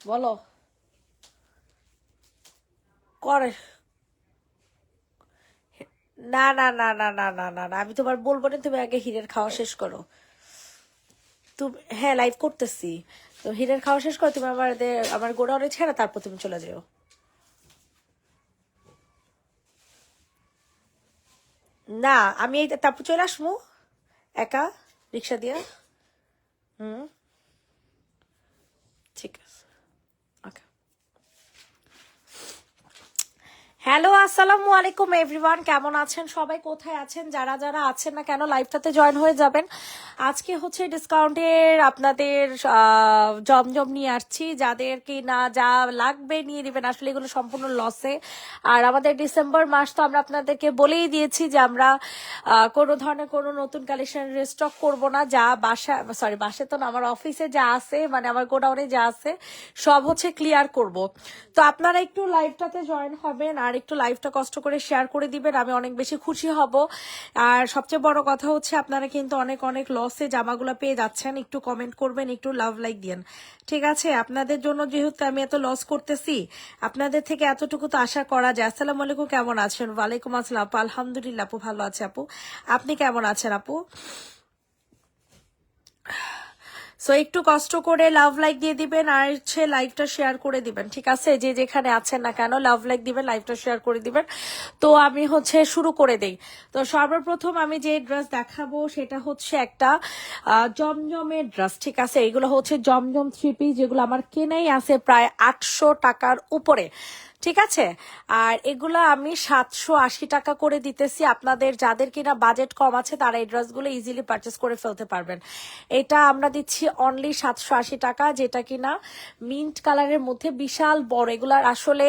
বলো করে না না না না না না না না আমি তোমার বলবো না, তুমি আগে হিরের খাওয়া শেষ করো। তুমি হ্যাঁ লাইভ করতেছি, তো হিরের খাওয়া শেষ করো তুমি, আমার গোডাউনে ছেড়ে তারপর তুমি চলে যাও। না আমি এই তারপর চলে আসবো একা রিক্সা দিয়া। হুম, ঠিক আছে, ওকে। হ্যালো আসসালামু আলাইকুম এভরিওয়ান, কেমন আছেন সবাই, কোথায় আছেন, যারা যারা আছেন না কেন লাইভটাতে জয়েন হয়ে যাবেন। আজকে হচ্ছে ডিসকাউন্টের আপনাদের জমজম নিয়ে আসছি, যাদের কি না যা লাগবে নিয়ে দিবেন, আসলে এগুলো সম্পূর্ণ লসে। আর আমাদের ডিসেম্বর মাস তো আমরা আপনাদেরকে বলেই দিয়েছি যে আমরা কোনো ধরনের কোনো নতুন কালেকশন রিস্টক করব না, যা বাসে তো না, আমার অফিসে যা আছে মানে আমার গোডাউনে যা আছে সব হচ্ছে ক্লিয়ার করব। তো আপনারা একটু লাইভটাতে জয়েন হবেন আর একটু লাইভটা কষ্ট করে শেয়ার করে দিবেন, আমি অনেক বেশি খুশি হব। আর সবচেয়ে বড় কথা হচ্ছে আপনারা কিন্তু অনেক অনেক লসে জামাগুলো পেয়ে যাচ্ছেন, একটু কমেন্ট করবেন, একটু লাভ লাইক দিয়েন, ঠিক আছে? আপনাদের জন্য যেহেতু আমি এত লস করতেছি, আপনাদের থেকে এতটুকু তো আশা করা যায়। আসসালামু আলাইকুম, কেমন আছেন? ওয়ালাইকুম আসসালাম আপু, আলহামদুলিল্লাহ আপু, ভালো আছে আপু, আপনি কেমন আছেন আপু? সো একটু কষ্ট করে লাভ লাইক দিয়ে দিবেন আর হচ্ছে লাইভটা শেয়ার করে দিবেন, ঠিক আছে? যে যেখানে আছেন না কেন লাভ লাইক দিবেন, লাইভটা শেয়ার করে দিবেন। তো আমি হচ্ছে শুরু করে দেই। তো সর্বপ্রথম আমি যে ড্রেস দেখাবো সেটা হচ্ছে একটা জমজমের ড্রেস, ঠিক আছে? এগুলো হচ্ছে জমজম থ্রি পিস, যেগুলো আমার কেনাই আছে প্রায় 800 টাকার উপরে, ঠিক আছে? আর এগুলো আমি 780 টাকা করে দিতেছি। আপনাদের যাদের কিনা বাজেট কম আছে তারা এই ড্রেসগুলো ইজিলি পারচেস করে ফেলতে পারবেন। এটা আমরা দিচ্ছি অনলি 780 টাকা, যেটা কিনা মিন্ট কালারের মধ্যে বিশাল বড়। এগুলার আসলে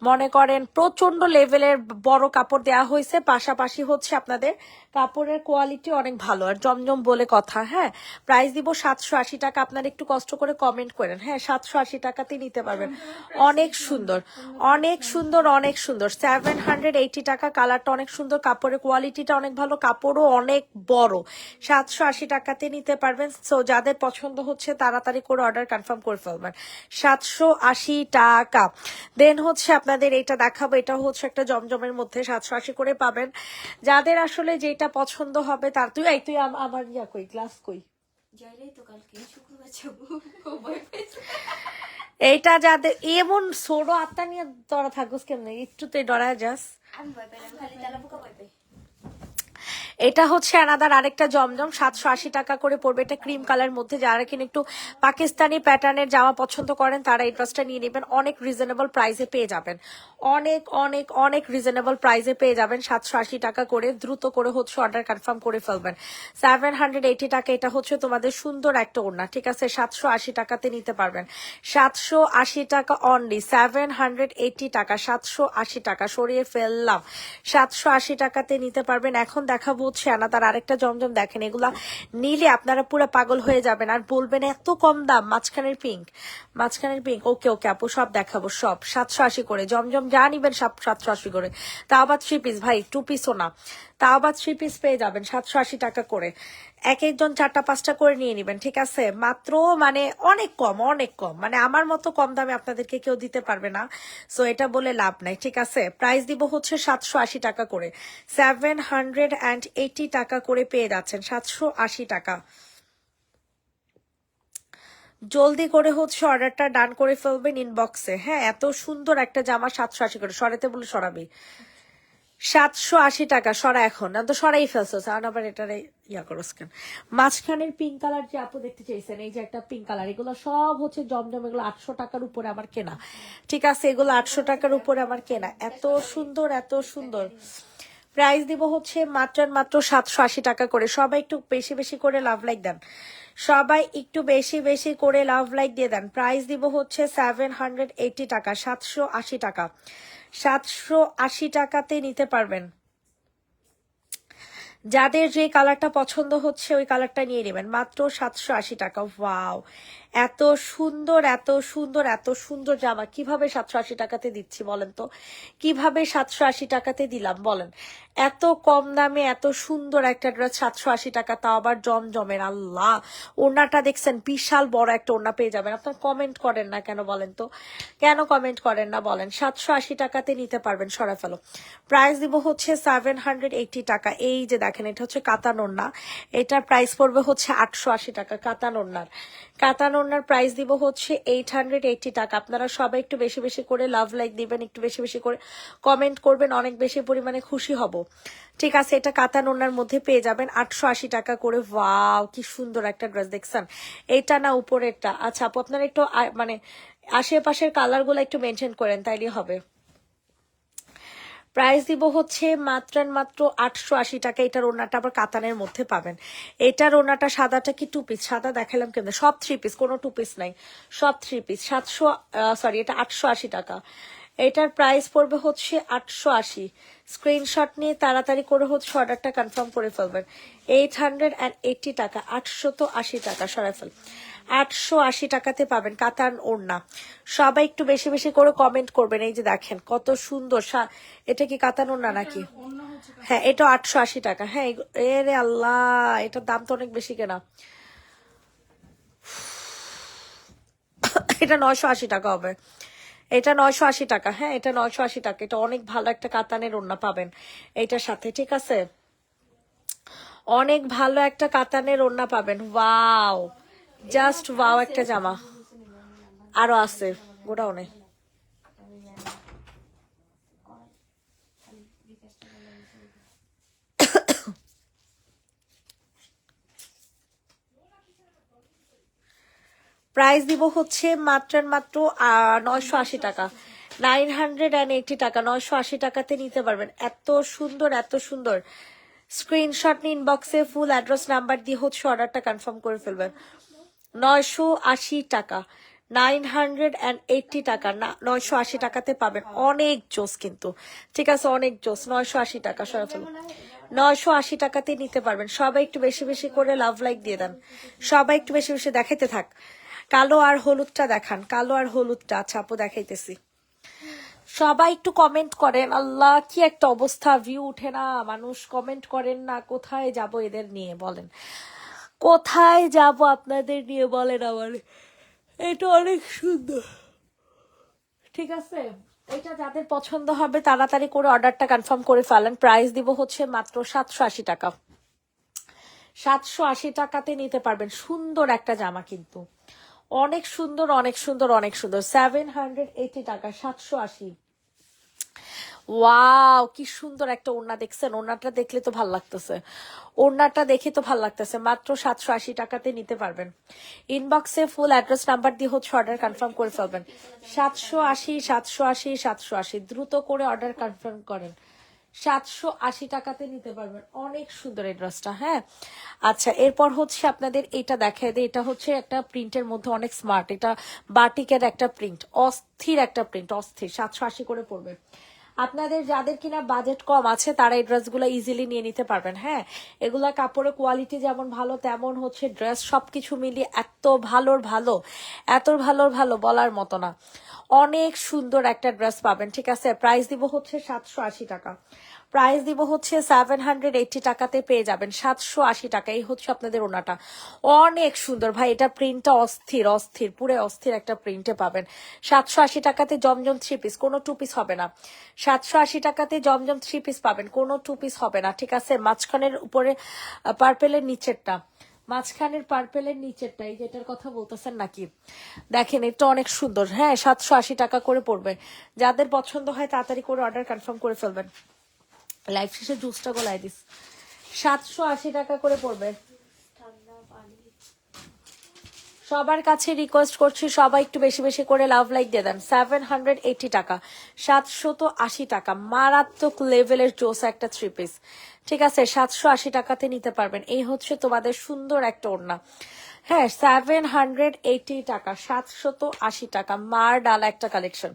মনে করেন প্রচন্ড লেভেলের বড় কাপড় দেওয়া হয়েছে, পাশাপাশি হচ্ছে আপনাদের কাপড়ের কোয়ালিটি অনেক ভালো। আর জমজম বলে কথা, হ্যাঁ। প্রাইস দিব 780 টাকা, আপনারা একটু কষ্ট করে কমেন্ট করেন, হ্যাঁ 780 টাকাতে নিতে পারবেন। অনেক সুন্দর, অনেক সুন্দর, অনেক সুন্দর। 780 টাকা, কালারটা অনেক সুন্দর, কাপড়ের কোয়ালিটিটা অনেক ভালো, কাপড়ও অনেক বড়। 780 টাকাতে নিতে পারবেন। সো যাদের পছন্দ হচ্ছে তাড়াতাড়ি করে অর্ডার কনফার্ম করে ফেলবেন। 780 টাকা। দেন হচ্ছে আপনাদের এটা দেখাবো, এটা হচ্ছে একটা জমজমের মধ্যে 780 করে পাবেন। যাদের আসলে যেটা পছন্দ হবে তার তুই আমার ইয়া কই ক্লাস কই যাইলেই তো কালকে শুক্রবার এইটা যাদের এমন ছোট আত্মা নিয়ে তোরা থাকোস কেমনে, একটু তো ডরায় যাস। আমি ভয় পাই না, আমি খালি তেলা পোকা ভয় পাই। এটা হচ্ছে আনাদার আরেকটা জমজম, 780 টাকা করে পড়বে। এটা ক্রিম কালার মধ্যে, যারা কিনা একটু পাকিস্তানি প্যাটার্নের জামা পছন্দ করেন তারা এই ড্রেসটা নিয়ে নেবেন, অনেক রিজনেবল প্রাইসে পেয়ে যাবেন, অনেক অনেক অনেক রিজনেবল প্রাইসে পেয়ে যাবেন। 780 টাকা করে, দ্রুত করে হচ্ছে অর্ডার কনফার্ম করে ফেলবেন। 780 টাকা, এটা হচ্ছে তোমাদের সুন্দর একটা ওড়না, ঠিক আছে? 780 টাকাতে নিতে পারবেন। 780 টাকা অনলি, 780 টাকা, 780 টাকা সরিয়ে ফেললাম। 780 টাকাতে নিতে পারবেন। এখন দেখাবো হচ্ছে আনাদার আরেকটা জমজম, দেখেন এগুলা নিলে আপনারা পুরো পাগল হয়ে যাবেন আর বলবেন এত কম দাম। মাঝখানের পিঙ্ক, মাঝখানের পিঙ্ক, ওকে ওকে আপু সব দেখাবো, সব 780 করে। জমজম যা নিবেন সব 780 করে। তাও আবার থ্রি পিস ভাই, টু পিসও না, তাও আবার থ্রি পিস পেয়ে যাবেন 780 টাকা করে। এক একজন 4টা 5টা করে নিয়ে নিবেন, ঠিক আছে? মাত্র মানে অনেক কম, অনেক কম, মানে আমার মতো কম দামে আপনাদেরকে কেউ দিতে পারবে না। সো এটা বলে লাভ নাই, ঠিক আছে? প্রাইস দিব হচ্ছে 780 টাকা করে, 780 টাকা করে পেয়ে যাচ্ছেন, 780 টাকা। জলদি করে হচ্ছে অর্ডারটা ডান করে ফেলবেন ইনবক্সে, হ্যাঁ। এত সুন্দর একটা জামা 780 করে, সরাতে বলে সরাবি। 780 টাকা, সরা এখন না তো সরাই ফেলছো, কারণ আবার এটারে ইয়া করো কেন। মাঝখানের পিঙ্ক কালার যে আপু দেখতে চাইছেন, এই যে একটা পিঙ্ক কালার, এগুলো সব হচ্ছে জমজম, এগুলো 800 টাকার উপরে আমার কেনা, ঠিক আছে? এগুলো 800 টাকার উপরে আমার কেনা, এত সুন্দর, এত সুন্দর। প্রাইস দিব হচ্ছে মাত্র আর মাত্র 780 টাকা করে। সবাই একটু বেশি বেশি করে লাভ লাইক দেন, সবাই একটু বেশি বেশি করে লাভ লাইক দিয়ে দেন। প্রাইস দিব হচ্ছে 780 টাকা, 780 টাকা, 780 টাকাতে নিতে পারবেন। যাদের যে কালারটা পছন্দ হচ্ছে ওই কালারটা নিয়ে নেবেন, মাত্র 780 টাকা। ওয়াও, এত সুন্দর এত সুন্দর এত সুন্দর জামা কিভাবে 780 টাকাতে দিচ্ছি বলেন তো, কিভাবে 780 টাকাতে দিলাম বলেন? এত কম দামে এত সুন্দর একটা ড্রেস 780 টাকা, তাও আবার জমজমের। আল্লাহ, ওড়নাটা দেখছেন, বিশাল বড় একটা ওড়না পেয়ে যাবেন। আপনার কমেন্ট করেন না কেন বলেন তো, কেন কমেন্ট করেন না বলেন? 780 টাকাতে নিতে পারবেন, সরা ফেলো। প্রাইস দিব হচ্ছে 780 টাকা। এই যে দেখেন, এটা হচ্ছে কাতান ওড়না, এটার প্রাইস পড়বে হচ্ছে 880 টাকা। কাতান ওড়নার প্রাইস দিব হচ্ছে 880 টাকা। আপনারা সবাই একটু বেশি বেশি করে লাভ লাইক দিবেন, একটু বেশি বেশি করে কমেন্ট করবেন, অনেক বেশি পরিমাণে খুশি হব। ঠিক আছে, এটা কাতান ওড়নার মধ্যে পেয়ে যাবেন 880 টাকা করে। ওয়াও, কি সুন্দর একটা ড্রেস দেখছেন। এটা না উপরেরটা? আচ্ছা আপু, আপনারা একটু মানে আশেপাশের কালার গুলো একটু মেনশন করেন, তাইলে হবে। প্রাইস দিব হচ্ছে মাত্র মাত্র 880 টাকা। এটার ওড়নাটা আবার কাতানের মধ্যে পাবেন। এটার ওড়নাটা সাদাটা কি টু পিস? সাদা দেখালাম কেমন, সব থ্রি পিস, কোনো টু পিস নাই, সব থ্রি পিস। এটা 880 টাকা। এটার প্রাইস পড়বে হচ্ছে 880। স্ক্রিনশট নিয়ে তাড়াতাড়ি করে হচ্ছে অর্ডারটা কনফার্ম করে ফেলবেন। 880 টাকা, 880 টাকা, সরাই ফেল। 880 টাকাতে পাবেন কাতান ওড়না। সবাই একটু বেশি বেশি করে কমেন্ট করবেন। এই যে দেখেন কত সুন্দর, এটা কি কাতান ওড়না নাকি? হ্যাঁ, এটা 880 টাকা। হ্যাঁ, এরে আল্লাহ, এটার দাম তো অনেক বেশি কেনা। এটা 980 টাকা হবে, এটা 980 টাকা। হ্যাঁ, এটা 980 টাকা। এটা অনেক ভালো একটা কাতানের ওড়না পাবেন এইটার সাথে, ঠিক আছে? অনেক ভালো একটা কাতানের ওড়না পাবেন। ওয়াও, জাস্ট ওয়াও একটা জামা। আরো আছে গোডাউনে। প্রাইস দিব হচ্ছে মাত্র মাত্র 980 টাকা, 980 টাকা। 980 টাকাতে নিতে পারবেন। এত সুন্দর এত সুন্দর। স্ক্রিনশট নিন, ইনবক্সে ফুল অ্যাড্রেস নাম্বার দিয়ে হচ্ছে অর্ডারটা কনফার্ম করে ফেলবেন। 980 টাকা, 980 টাকা না, 980 টাকাতে পাবেন। অনেক জোস কিন্তু, ঠিক আছে, অনেক জোস। 980 টাকা, সরা ফেলুন। 980 টাকাতে নিতে পারবেন। সবাই একটু বেশি বেশি করে লাভ লাইক দিয়ে দেন, সবাই একটু বেশি বেশি দেখাইতে থাক। কালো আর হলুদটা দেখান, কালো আর হলুদটা। আচ্ছা আপু, দেখাইতেছি। সবাই একটু কমেন্ট করেন। আল্লাহ, কি একটা অবস্থা, ভিউ উঠে না, মানুষ কমেন্ট করেন না। কোথায় যাব এদের নিয়ে বলেন, কোথায় যাব আপনাদের নিয়ে বলেন আমার। এটা অনেক সুন্দর, ঠিক আছে? এটা যাদের পছন্দ হবে তাড়াতাড়ি করে অর্ডারটা কনফার্ম করে ফেলেন। প্রাইস দিব হচ্ছে মাত্র 780 টাকা। 780 টাকাতে নিতে পারবেন সুন্দর একটা জামা, কিন্তু অনেক সুন্দর অনেক সুন্দর অনেক সুন্দর। 780 টাকা, 780। ওয়াও, কি সুন্দর একটা ওড়না দেখছেন। ওড়নাটা দেখলে তো ভাল লাগতেছে, ওড়নাটা দেখে তো ভাল লাগতেছে। মাত্র 780 টাকাতে নিতে পারবেন। ইনবক্সে ফুল অ্যাড্রেস নাম্বার দিয়ে হচ্ছে অর্ডার কনফার্ম করে ফেলবেন। 780 780 780, দ্রুত করে অর্ডার কনফার্ম করেন। 780 টাকাতে নিতে পারবেন। অনেক সুন্দর এই ড্রেসটা। হ্যাঁ, আচ্ছা, এরপর হচ্ছে আপনাদের এটা দেখায় দেয়। এটা হচ্ছে একটা প্রিন্টের মধ্যে অনেক স্মার্ট, এটা বাটিকের একটা প্রিন্ট, অস্থির একটা প্রিন্ট, অস্থির। 780 করে পড়বে। আপনাদের যাদের কিনা বাজেট কম আছে তারা এই ড্রেসগুলো ইজিলি নিয়ে নিতে পারবেন। হ্যাঁ, এগুলা কাপড়ের কোয়ালিটি যেমন ভালো, তেমন হচ্ছে ড্রেস সবকিছু মিলিয়ে এত ভালোর ভালো, এত ভালোর ভালো বলার মতো না। অনেক সুন্দর একটা ড্রেস পাবেন, ঠিক আছে? প্রাইস দিব হচ্ছে 780 টাকা। প্রাইস দিব হচ্ছে 780 টাকাতে পেয়ে যাবেন। 780 টাকা। এই হচ্ছে আপনাদের ওনাটা, অনেক সুন্দর ভাই। এটা প্রিন্টটা অস্থির, অস্থির, পুরো অস্থির একটা প্রিন্টে পাবেন। 780 টাকাতে জমজম থ্রি পিস, কোনো টু পিস হবে না। 780 টাকাতে জমজম থ্রি পিস পাবেন, কোনো টু পিস হবে না, ঠিক আছে? মাঝখানের উপরে পার্পেলের নিচেরটা, মাঝখানের পার্পেলের নিচেরটা, এই যেটার কথা বলতেছেন নাকি, দেখেন এটা অনেক সুন্দর। হ্যাঁ, 780 টাকা করে পড়বে। যাদের পছন্দ হয় তাড়াতাড়ি করে অর্ডার কনফার্ম করে ফেলবেন। লাইফ শেষে জুসটা গলায় দিস। 780 টাকা করে পড়বে। সবার কাছে রিকোয়েস্ট করছি সবাই একটু বেশি বেশি করে লাভ লাইক দিয়ে দেন। 780 টাকা, 780 টাকা, মারাত্মক লেভেলের জোস একটা থ্রি পিস। ঠিক আছে, 780 টাকাতে নিতে পারবেন। এই হচ্ছে তোমাদের সুন্দর একটা ওড়না। হ্যাঁ, 780 টাকা, 780 টাকা, মার ডালা একটা কালেকশন,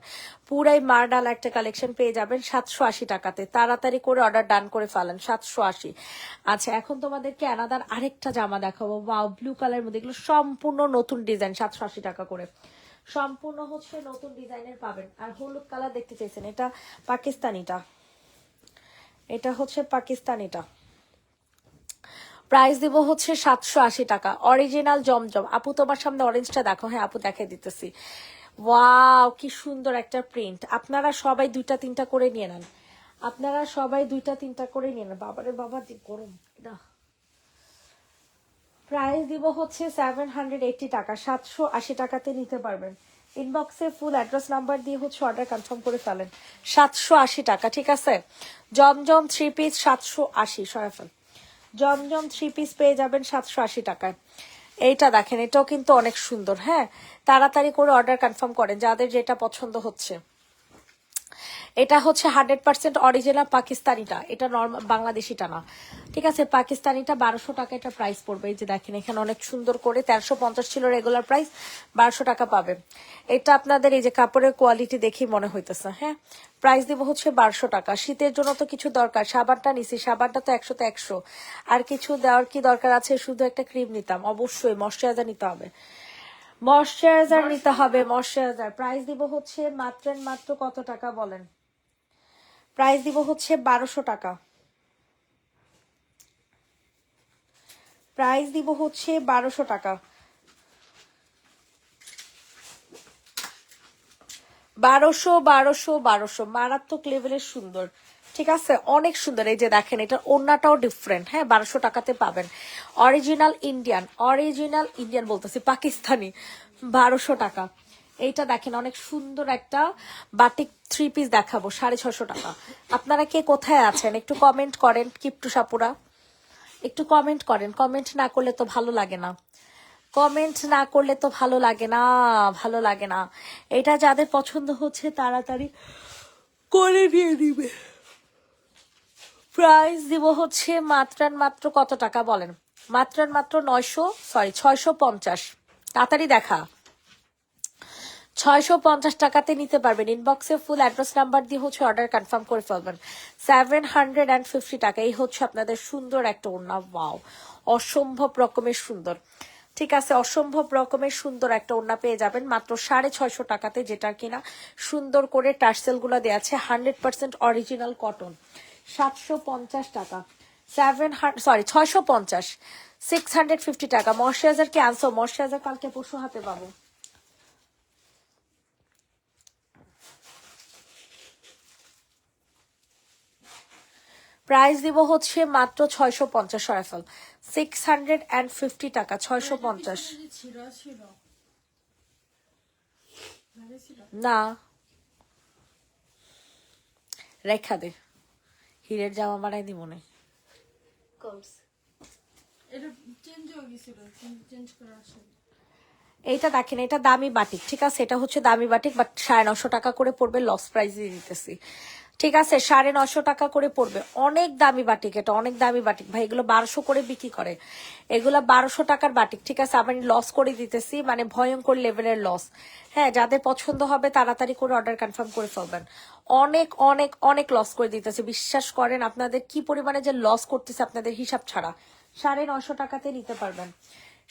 পুরাই মার ডালা একটা কালেকশন পেয়ে যাবেন 780 টাকাতে। তাড়াতাড়ি করে অর্ডার ডান করে ফেলেন, 780। আচ্ছা, এখন তোমাদেরকে অ্যানাদার আরেকটা জামা দেখাবো। ওয়াও, ব্লু কালারের মধ্যে, এগুলো সম্পূর্ণ নতুন ডিজাইন, 780 টাকা করে সম্পূর্ণ হচ্ছে নতুন ডিজাইনের পাবেন। আর হলুদ কালার দেখতে চাইছেন, এটা পাকিস্তানিটা, এটা হচ্ছে পাকিস্তানিটা। প্রাইস দিব হচ্ছে 780 টাকা, অরিজিনাল জমজম। আপু তোমার সামনে অরেঞ্জটা দেখো। হ্যাঁ আপু, দেখে দিতেছি। ওয়াও, কি সুন্দর একটা প্রিন্ট। আপনারা সবাই দুইটা তিনটা করে নিয়ে নেন, আপনারা সবাই দুইটা তিনটা করে নিয়ে নেন। বাবারে বাবা, যে গরম না। প্রাইস দিব হচ্ছে 780 টাকা, 780 টাকাতে নিতে পারবেন। ইনবক্সে ফুল অ্যাড্রেস নাম্বার দিয়ে হচ্ছে অর্ডার কনফার্ম করে ফেলেন। 780 টাকা, ঠিক আছে। জমজম থ্রি পিস 780, সরাফল জমজম থ্রি পিস পেয়ে যাবেন 780 টাকায়। এইটা দেখেন, এটাও কিন্তু অনেক সুন্দর। হ্যাঁ, তাড়াতাড়ি করে অর্ডার কনফার্ম করেন যাদের যেটা পছন্দ হচ্ছে। এটা হচ্ছে 100% অরিজিনাল পাকিস্তানিটা, এটা নর্মাল বাংলাদেশিটা না। ঠিক আছে, পাকিস্তানিটা 1200 টাকা এটা প্রাইস পড়বে। এই যে দেখেন, এখানে অনেক সুন্দর করে 1350 ছিল রেগুলার প্রাইস, 1200 টাকা পাবে। এটা আপনাদের এই যে কাপড়ের কোয়ালিটি দেখেই মনে হইতেছে। হ্যাঁ, প্রাইস দিব হচ্ছে 1200 টাকা। শীতের জন্য তো কিছু দরকার, সাবানটা নিছি, সাবানটা তো 100 তে 100, আর কিছু দেওয়ার কি দরকার আছে? শুধু একটা ক্রিম নিতাম, অবশ্যই ময়শ্চারাইজার নিতে হবে, ময়শ্চারাইজার নিতে হবে, ময়শ্চারাইজার। প্রাইস দিব হচ্ছে মাত্র কত টাকা বলেন? প্রাইস দিব হচ্ছে 1200 টাকা, প্রাইস দিব হচ্ছে 1200 টাকা, 1200 মারাত্মক লেভেলের সুন্দর। ঠিক আছে, অনেক সুন্দর। এই যে দেখেন, এটা ওড়নাটাও ডিফারেন্ট। হ্যাঁ, 1200 টাকাতে পাবেন। অরিজিনাল ইন্ডিয়ান বলতেছি, পাকিস্তানি, 1200 টাকা। এইটা দেখেন, অনেক সুন্দর একটা বাটিক থ্রি পিস দেখাবো 650 টাকা। আপনারা কে কোথায় আছেন একটু কমেন্ট করেন, কিপটু সাপুরা একটু কমেন্ট করেন। কমেন্ট না করলে তো ভালো লাগে না, কমেন্ট না করলে তো ভালো লাগে না, ভালো লাগে না। এটা যাদের পছন্দ হচ্ছে তাড়াতাড়ি করে নিয়ে দিবে। প্রাইস দিব হচ্ছে মাত্র কত টাকা বলেন? মাত্র 650। তাড়াতাড়ি দেখা, 650 টাকাতে নিতে পারবেন। ইনবক্সে ফুল অ্যাড্রেস নাম্বার দিয়ে হচ্ছে অর্ডার কনফার্ম করে ফেলবেন। 750 টাকা। এই হচ্ছে আপনাদের সুন্দর একটা ওড়না। ওয়াও, অসম্ভব রকমের সুন্দর। ঠিক আছে, অসম্ভব রকমের সুন্দর একটা ওড়না পেয়ে যাবেন মাত্র 650 টাকাতে, যেটা কিনা সুন্দর করে টার্সেল গুলো দেওয়া আছে, 100% অরিজিনাল কটন। 750 টাকা, 650, 650 টাকা। ময়শ্চারাইজার কি আনছো? ময়শ্চারাইজার কালকে পরশু হাতে পাবো। প্রাইস দিব হচ্ছে মাত্র 650, সরাফল 650 টাকা, 650। না, রেখা দে, হিরের জামা বানাই দি মনে। কোর্স এইটা দেখেন, এটা দামি বাটিক। ঠিক আছে, এটা হচ্ছে দামি বাটিক, বাট 950 টাকা করে পড়বে, লস প্রাইস দিয়ে দিতেছি। ঠিক আছে, 950 টাকা করে পড়বে। অনেক দামি বাটিক, এটা অনেক দামি বাটিক ভাই। এগুলো 1200 করে বিক্রি করে, এগুলো 1200 টাকার বাটিক। ঠিক আছে, আমি লস করে দিতেছি, মানে ভয়ঙ্কর লেভেলের লস। হ্যাঁ, যাদের পছন্দ হবে তাড়াতাড়ি করে অর্ডার কনফার্ম করে ফেলবেন। অনেক অনেক অনেক লস করে দিতেছে, বিশ্বাস করেন। আপনাদের কি পরিমাণে যে লস করতেছে আপনাদের হিসাব ছাড়া। 950 টাকাতে নিতে পারবেন,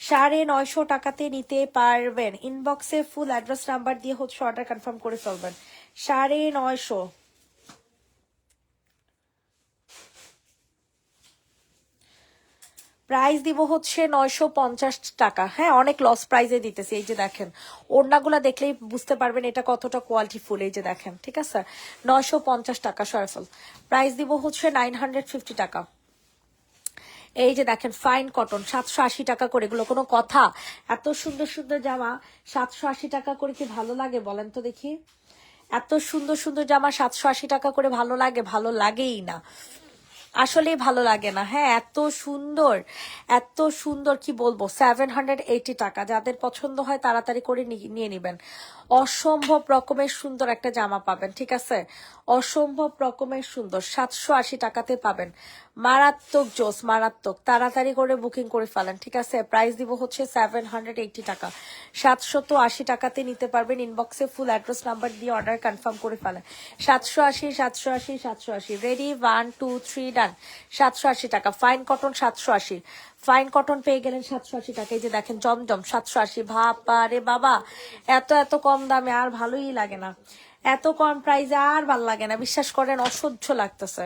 950 টাকাতে নিতে পারবেন। ইনবক্সে ফুল অ্যাড্রেস নাম্বার দিয়ে হচ্ছে অর্ডার কনফার্ম করে ফেলবেন। 950। প্রাইস দিব হচ্ছে 950 টাকা। হ্যাঁ, অনেক লস প্রাইসে দিতেছি। এই যে দেখেন, ওড়নাগুলা দেখলেই বুঝতে পারবেন এটা কতটা কোয়ালিটি ফুল। এই যে দেখেন, ঠিক আছে, 950 টাকা সরফল। প্রাইস দিব হচ্ছে 950 টাকা। এই যে দেখেন, ফাইন কটন 780 টাকা করে। এগুলো কোনো কথা? এত সুন্দর সুন্দর জামা 780 টাকা করে কি ভালো লাগে বলেন তো দেখি? এত সুন্দর সুন্দর জামা 780 টাকা করে ভালো লাগে? ভালো লাগেই না। আসলেই ভালো লাগে না। হ্যাঁ, এত সুন্দর, এত সুন্দর, কি বলবো, 780 টাকা। যাদের পছন্দ হয় তাড়াতাড়ি করে নিয়ে নিবেন। অসম্ভব রকমের সুন্দর একটা জামা পাবেন, ঠিক আছে, অসম্ভব রকমের সুন্দর, 780 টাকাতে পাবেন। মারাত্মক জোস, মারাত্মক, তাড়াতাড়ি করে বুকিং করে ফেলেন, ঠিক আছে। প্রাইস দিব হচ্ছে 780 টাকা, 780 টাকাতে নিতে পারবেন। ইনবক্সে ফুল অ্যাড্রেস নাম্বার দিয়ে অর্ডার কনফার্ম করে ফেলেন। 780, 780, 780, রেডি, 1 2 3 ডান। 780 টাকা। ফাইন কটন 780, ফাইন কটন পেয়ে গেলেন 780 টাকা। এই যে দেখেন জমজম 780। ভাবা রে বাবা, এত এত কম দামে আর ভালোই লাগে না, এত কম প্রাইসে আর ভাল লাগে না, বিশ্বাস করেন, অসহ্য লাগতেছে,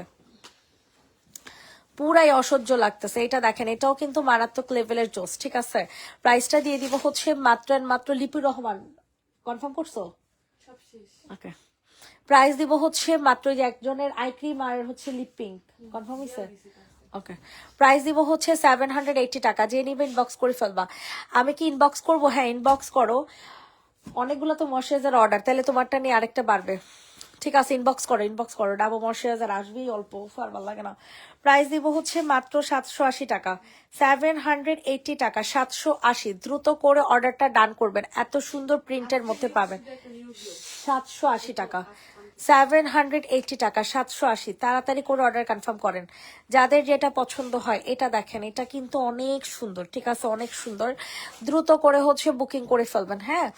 পুরাই অসহ্য লাগতেছে। এটা দেখেন, এটাও কিন্তু মারাত্মক লেভেলের জোস, ঠিক আছে। প্রাইসটা দিয়ে দিব হচ্ছে মাত্র এন্ড মাত্র, লিপির রহমান কনফার্ম করছো? ওকে, প্রাইস দিব হচ্ছে মাত্র, যে একজনের আই ক্রিম আর হচ্ছে লিপ পিঙ্ক কনফার্ম হয়েছে। ওকে, প্রাইস দিব হচ্ছে 780 টাকা। যে নিবে ইনবক্স করে ফেলবা। আমি কি ইনবক্স করবো? হ্যাঁ, ইনবক্স করো। অনেকগুলো তো ময়শ্চারাইজার অর্ডার, তাহলে তোমারটা নিয়ে আরেকটা বাড়বে, ঠিক আছে। ইনবক্স করো, ইনবক্স করো, ডাবল ময়শ্চারাইজার আসবেই অল্প, আর ভালো লাগে না। প্রাইস দিব হচ্ছে মাত্র 780 টাকা, 780 টাকা, 780। দ্রুত করে অর্ডারটা ডান করবেন, এত সুন্দর প্রিন্টের মধ্যে পাবেন। 780 টাকা, 780 টাকা, 780। তাড়াতাড়ি করে অর্ডার কনফার্ম করেন, যাদের যেটা পছন্দ হয়। এটা দেখেন, এটা কিন্তু অনেক সুন্দর, ঠিক আছে, অনেক সুন্দর। দ্রুত করে হচ্ছে বুকিং করে ফেলবেন, হ্যাঁ,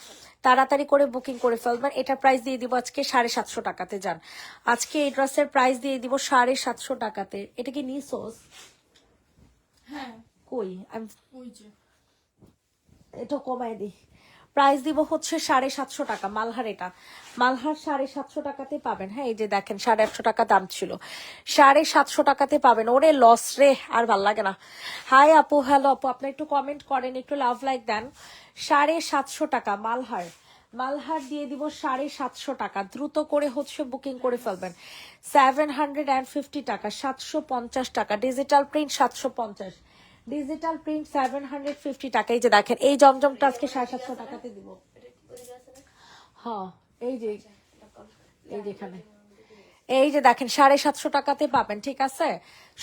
তাড়াতাড়ি করে বুকিং করে ফেলবেন। এটা প্রাইস দিয়ে দিব আজকে 750 টাকাতে। যান, আজকে এই ড্রেসের প্রাইস দিয়ে দিব 750 টাকাতে। এটা কি নিসোস? হ্যাঁ, কই আমি ওই যে এটা কমায় দিই। প্রাইস দিব হচ্ছে 750 টাকা। মালহার, এটা মালহার 750 টাকাতে পাবেন। হ্যাঁ, এই যে দেখেন 850 টাকা দাম ছিল, 750 টাকাতে পাবেন। ওরে লস রে, আর ভাল লাগে না। হাই আপু, হ্যালো আপু, আপনি একটু কমেন্ট করেন, একটু লাভ লাইক দেন। 750 টাকা মালহার, মালহার দিয়ে দিব 750 টাকা। দ্রুত করে হচ্ছে বুকিং করে ফেলবেন। 750 টাকা, 750 টাকা। ডিজিটাল প্রিন্ট 750, ডিজিটাল প্রিন্ট 750 টাকা। এই যে দেখেন, এই জমজমটা আজকে 750 টাকাতে দিব। হ্যাঁ, এই যে, এই যেখানে, এই যে দেখেন 750 টাকাতে পাবেন, ঠিক আছে।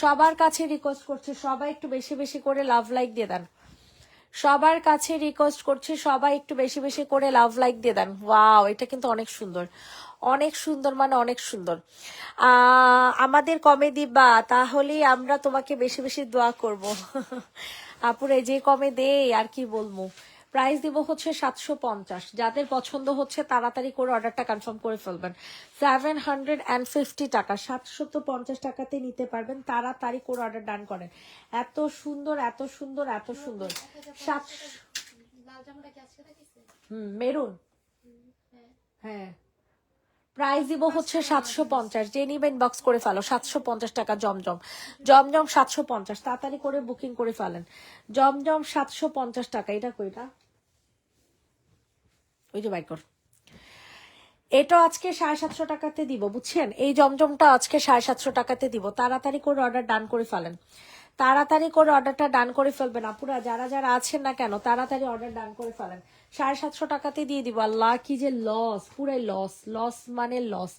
সবার কাছে রিকোয়েস্ট করছি, সবাই একটু বেশি বেশি করে লাভ লাইক দিয়ে দেন। সবার কাছে রিকোয়েস্ট করছি, সবাই একটু বেশি বেশি করে লাভ লাইক দিয়ে দেন। ওয়াও, এটা কিন্তু অনেক সুন্দর, অনেক সুন্দর, মানে অনেক সুন্দর। আমাদের কমে দিবা, তাহলেই আমরা তোমাকে বেশি বেশি দোয়া করব। আপুরে যে কমে দেই আর কি বলবো। প্রাইস দিব হচ্ছে 750। যাদের পছন্দ হচ্ছে তাড়াতাড়ি করে অর্ডারটা কনফার্ম করে ফেলবেন। 750 টাকা, 750 টাকাতে নিতে পারবেন। তাড়াতাড়ি করে অর্ডার ডান করেন। এত সুন্দর, এত সুন্দর, এত সুন্দর। 700, লাল জামাটা কি আজকে দেখিছে? মেরুন, হ্যাঁ, হ্যাঁ। প্রাইস দিব হচ্ছে 750। যে নিবেন বক্স করে ফেলো। 750 টাকা জমজম, জমজম 750। তাড়াতাড়ি করে বুকিং করে ফেলেন। জমজম 750 টাকা। এটা কইটা, ওই যে বাইক কর। এটা আজকে 750 টাকাতে দিব, বুঝছেন। এই জমজমটা আজকে 750 টাকাতে দিব। তাড়াতাড়ি করে অর্ডার ডান করে ফেলেন, তাড়াতাড়ি করে অর্ডারটা ডান করে ফেলবেন। আপুরা যারা যারা আছেন না কেন, তাড়াতাড়ি অর্ডার ডান করে ফেলেন। 750 টাকাতে দিয়ে দিব। আল্লাহ, কি যে লস, পুরাই লস, লস মানে লস,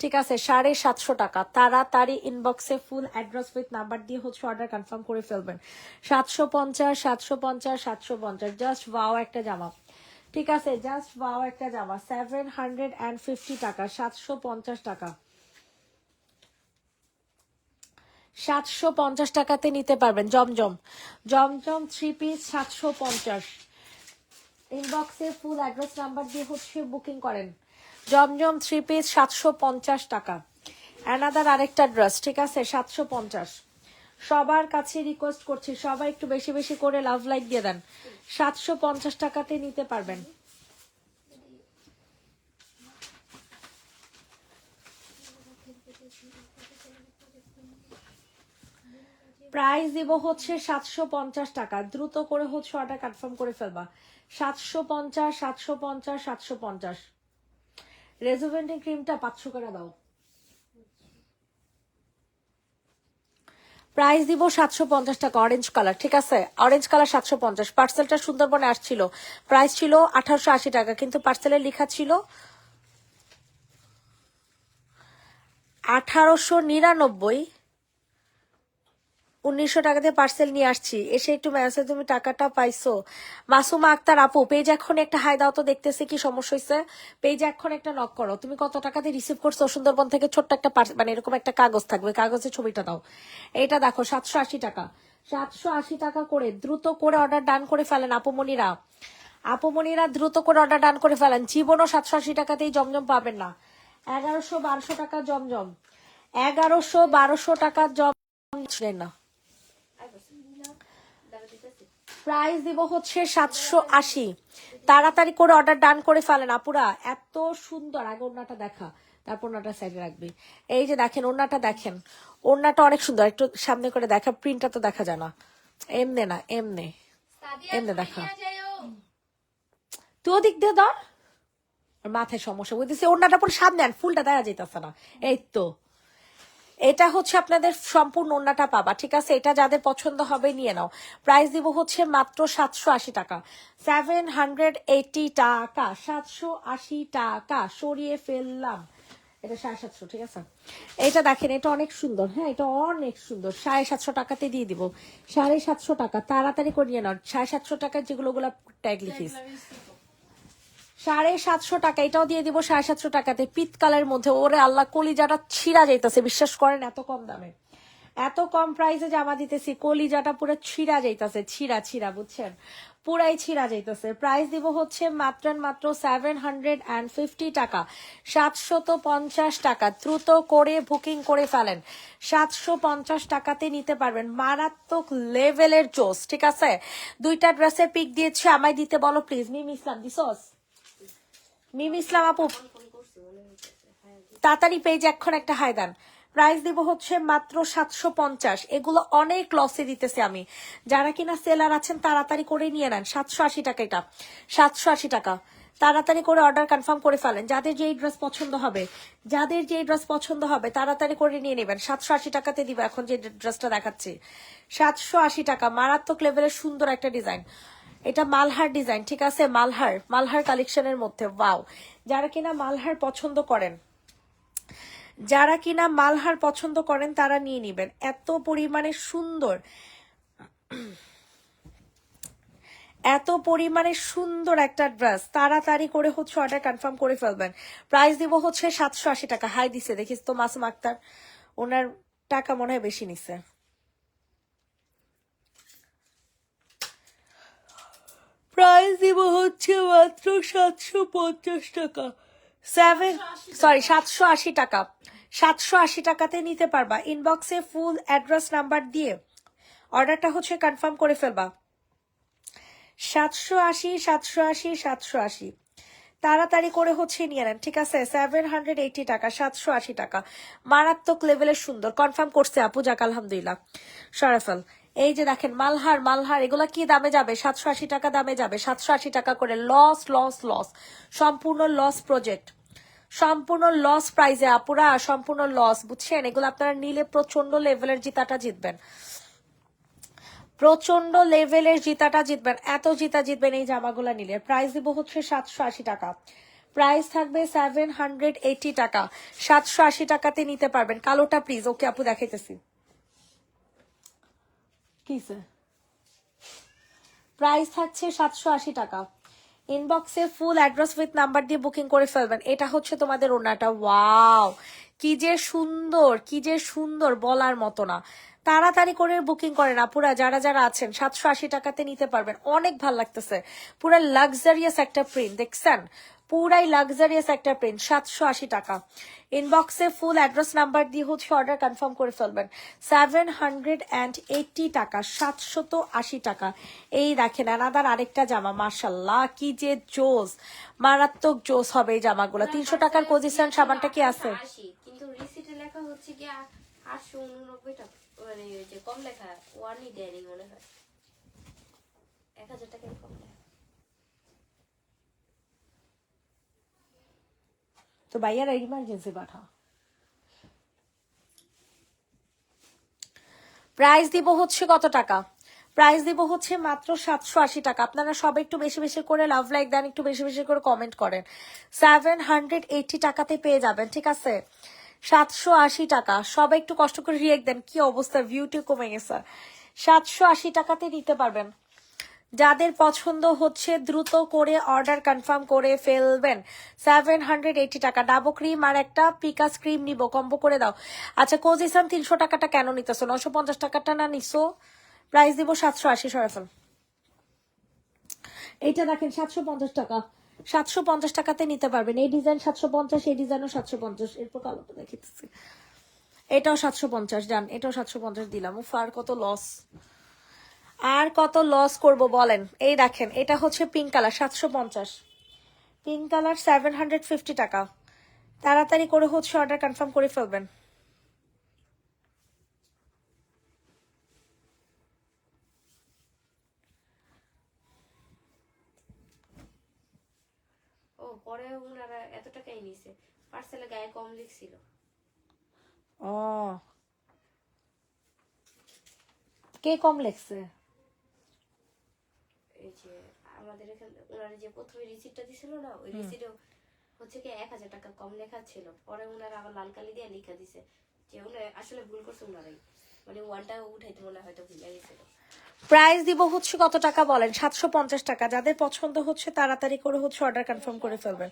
ঠিক আছে। 750 টাকা। তাড়াতাড়ি ইনবক্সে ফুল অ্যাড্রেস উইথ নাম্বার দিয়ে হচ্ছে অর্ডার কনফার্ম করে ফেলবেন। 750, 750, 750। জাস্ট ওয়াও একটা জামা, ঠিক আছে, জাস্ট ওয়াও একটা জামা। 750 টাকা, 750 টাকা, 750 টাকাতে নিতে পারবেন। জমজম, জমজম 3 পিস 750। ইনবক্সে ফুল অ্যাড্রেস নাম্বার দিয়ে হচ্ছে বুকিং করেন। জমজম 3 পিস 750 টাকা। অ্যানাদার আরেকটা ড্রেস, ঠিক আছে, 750। সবার কাছে রিকোয়েস্ট করছি, সবাই একটু বেশি বেশি করে লাভ লাইক দিয়ে দেন। 750 টাকাতে নিতে পারবেন। প্রাইস দিব হচ্ছে 750 টাকা। দ্রুত করে হচ্ছে অর্ডার কনফার্ম করে ফেলবা। 750, 750, 750। রেজুভেন্টিং ক্রিমটা 500 করে দাও। প্রাইস দিব 750 টাকা। অরেঞ্জ কালার, ঠিক আছে, অরেঞ্জ কালার 750। পার্সেলটা সুন্দরবনে আসছিল, প্রাইস ছিল 1880 টাকা, কিন্তু পার্সেলে লেখা ছিল 1899। 1900 টাকাতে পার্সেল নিয়ে আসছি, এসে একটু মেসেজ তুমি টাকাটা পাইছো। মাসুমা আক্তার আপু, পেজ এখন একটা হাই দাও তো, দেখতেছে কি সমস্যা হয়েছে। পেজ এখন একটা নক করো, তুমি কত টাকাতে রিসিভ করছো সুন্দরবন থেকে। ছোট্ট একটা মানে এরকম একটা কাগজ থাকবে, কাগজের ছবিটা দাও। এইটা দেখো 780 টাকা, 780 টাকা করে। দ্রুত করে অর্ডার ডান করে ফেলেন আপুমনিরা, আপুমনিরা দ্রুত করে অর্ডার ডান করে ফেলেন। জীবনও 780 টাকাতেই জমজম পাবেন না। 1100-1200 টাকা জমজম, 1100-1200 টাকা জমজম না। প্রাইস দিব হচ্ছে 780। তাড়াতাড়ি করে অর্ডার ডান করে ফেলেন আপুরা, এত সুন্দর। আগে ওড়নাটা দেখা, তারপর ওড়নাটা সাইডে রাখবি। এই যে দেখেন ওড়নাটা, দেখেন ওড়নাটা অনেক সুন্দর। একটু সামনে করে দেখা, প্রিন্টটা তো দেখা যায় না। এমনে না, এমনে এমনে দেখা। তুই ওদিক দিয়ে ধর, আর মাথায় সমস্যা বুঝতেছি। ওড়নাটা পরে সামনে আন, ফুলটা দেখা যাইতেছে না। এই তো এটা হচ্ছে আপনাদের সম্পূর্ণ ওড়নাটা পাবা, ঠিক আছে। এটা যাদের পছন্দ হবে নিয়ে নাও। প্রাইস দিব হচ্ছে মাত্র 780 টাকা, 780 টাকা, 780 টাকা। সরিয়ে ফেললাম, এটা 750, ঠিক আছে। এটা দেখেন, এটা অনেক সুন্দর। হ্যাঁ, এটা অনেক সুন্দর। 750 টাকাতে দিয়ে দিব, 750 টাকা। তাড়াতাড়ি করে নিয়ে নাও। 750 টাকার যেগুলো ট্যাগ লিখিস, 750 টাকা। এটাও দিয়ে দিব 750 টাকাতে, পিত কালের মধ্যে। ওরে আল্লাহ, কলিজাটা ছিঁড়া যাইতেছে, বিশ্বাস করেন এত কম দামে, এত কম প্রাইসে জামা দিতেছি। কলিজাটা পুরো ছিঁড়া যাইতেছে, ছিঁড়া ছিঁড়া, বুঝছেন, পুরাই ছিঁড়া যাইতেছে। প্রাইস দিব হচ্ছে মাত্র 750 টাকা, 750 টাকা। দ্রুত করে বুকিং করে ফেলেন, 750 টাকাতে নিতে পারবেন। মারাত্মক লেভেলের জোস, ঠিক আছে। দুইটা ড্রেসের পিক দিয়েছি, আমায় দিতে বলো প্লিজ। মিম ইসলাম দিছস, মিম ইসলাম আপু তাড়াতাড়ি পেজ এখন একটা হাই দেন। প্রাইস দিব হচ্ছে মাত্র 750। এগুলো অনেক লসে দিতেছে আমি, যারা কিনা সেলার আছেন তাড়াতাড়ি করে নিয়ে নেন। 780 টাকা, এটা 780 টাকা। তাড়াতাড়ি করে অর্ডার কনফার্ম করে ফেলেন। যাদের যেই ড্রেস পছন্দ হবে, যাদের যেই ড্রেস পছন্দ হবে তাড়াতাড়ি করে নিয়ে নেবেন। 780 টাকাতে দিব এখন যে ড্রেসটা দেখাচ্ছি, 780 টাকা। মারাত্মক লেভেলের সুন্দর একটা ডিজাইন, এটা মালহার ডিজাইন, ঠিক আছে। মালহার কালেকশনের মধ্যে ওয়াও। যারা কিনা মালহার পছন্দ করেন, যারা কিনা মালহার পছন্দ করেন তারা নিয়ে নিবেন। এত পরিমাণে সুন্দর, এত পরিমাণে সুন্দর একটা ড্রেস। তাড়াতাড়ি করে হচ্ছে অর্ডার কনফার্ম করে ফেলবেন। প্রাইস দিব হচ্ছে 780 টাকা। হাই দিছে দেখিস তো মাসুম আক্তার, ওনার টাকা মনে হয় বেশি নিছে। প্রাইস দিব হচ্ছে মাত্র 750 টাকা, 780 টাকা। 780 টাকাতে নিতে পারবা। ইনবক্সে ফুল অ্যাড্রেস নাম্বার দিয়ে অর্ডারটা হচ্ছে কনফার্ম করে ফেলবা। 780, 780, 780। তাড়াতাড়ি করে হচ্ছে নিয়ে নেন, ঠিক আছে। 780 টাকা, 780 টাকা। মারাত্মক লেভেলের সুন্দর। কনফার্ম করছে আপু, যাক আলহামদুলিল্লাহ। সরাফল, এই যে দেখেন মালহার, এগুলা কি দামে যাবে? 780 টাকা দামে যাবে, 780 টাকা করে। লস লস লস, সম্পূর্ণ লস প্রজেক্ট, সম্পূর্ণ লস প্রাইজে আপুরা, সম্পূর্ণ লস, বুঝছেন। এগুলো আপনারা নিলে প্রচন্ড লেভেলের জিতাটা জিতবেন, প্রচন্ড লেভেলের জিতাটা জিতবেন। এত জিতা জিতবেন এই জামাগুলা নিলে। প্রাইস দিব হচ্ছে 780 টাকা। প্রাইস থাকবে 780 টাকা, 780 টাকাতে নিতে পারবেন। কালোটা প্লিজ। ওকে আপু দেখাইতেছি, কিসে প্রাইস থাকছে 780 টাকা। ইনবক্সে ফুল অ্যাড্রেস উইথ নাম্বার দিয়ে বুকিং করে ফেলবেন। এটা হচ্ছে তোমাদের ওনাটা। ওয়াও, কি যে সুন্দর, কি যে সুন্দর, বলার মতো না। তাড়াতাড়ি করে বুকিং করেন আপুরা, যারা যারা আছেন। 780 টাকাতে নিতে পারবেন। অনেক ভাল লাগতেছে, পুরো লাক্সারিয়াস একটা প্রিন্ট, দেখছেন, পুরাই লাক্সারিয়াস একটা প্রিন্ট। 780 টাকা। ইনবক্সে ফুল অ্যাড্রেস নাম্বার দিয়ে হচ্ছে অর্ডার কনফার্ম করে ফেলবেন। 780 টাকা, 780 টাকা। এই দেখেন অ্যানাদার আরেকটা জামা, মার্শাল্লাহ কি যে জোস, মারাত্মক জোস হবে এই জামাগুলো। 300 টাকার পজিশন সাবানটা কি আছে? কিন্তু রিসিটে লেখা হচ্ছে কি 889 টাকা, মানে ওই যে কম লেখা, ওয়ানই দেয়নি মনে হয়, 1000 টাকা কম লেখা। তো ভাইয়ারা ইমার্জেন্সি পাঠা। প্রাইস দিব হচ্ছে কত টাকা? প্রাইস দিব হচ্ছে মাত্র 780 টাকা। আপনারা সবাই একটু বেশি বেশি করে লাভ লাইক দেন, একটু বেশি বেশি করে কমেন্ট করেন। 780 টাকাতে পেয়ে যাবেন, ঠিক আছে। 780 টাকা। সবাই একটু কষ্ট করে রিয়েক্ট দেন, কি অবস্থা, ভিউটি কমে গেছে। 780 টাকাতে নিতে পারবেন। যাদের পছন্দ হচ্ছে দ্রুত করে অর্ডার কনফার্ম করে ফেলবেন। 780 টাকা। ডাবো ক্রিম আর একটা পিকাস ক্রিম নিব, কম্বো করে দাও। আচ্ছা কোজিসান 300 টাকাটা কেন নিতেছো? 950 টাকাটা না নিছো? প্রাইস দিব 780। সরাফল এইটা দেখেন 750 টাকা। 750 টাকাতে নিতে পারবেন। এই ডিজাইন 750, এই ডিজাইনও 750। এরপর কালোটা দেখিতেছি, এটাও 750। জান এটাও 750 দিলাম। উফ, আর কত লস, আর কত লস করব বলেন। এই দেখেন এটা হচ্ছে পিঙ্ক কালার, 750। পিঙ্ক কালার 750 টাকা। তাড়াতাড়ি করে হচ্ছে অর্ডার কনফার্ম করে ফেলবেন। ও পরে ওনারা এত টাকাই নিছে, পার্সেলে গায়ে কম লিখছিল। ও, কে কম লেখছে? এই যে আমাদের এখানে ওনারা যে প্রথমে রিসিপ্টটা দিছিল না, ওই রিসিপ্টে হচ্ছে কি 1000 টাকা কম লেখা ছিল। পরে ওনারা আবার লাল কালি দিয়ে লেখা দিছে যে ওনারা আসলে ভুল করছে ওনারাই, মানে ওয়ানটা উঠাইতে মনে হয়তো ভুলে গেছিল। প্রাইস দিব হচ্ছে কত টাকা বলেন? 750 টাকা। যাদের পছন্দ হচ্ছে তাড়াতাড়ি করে হচ্ছে অর্ডার কনফার্ম করে ফেলবেন।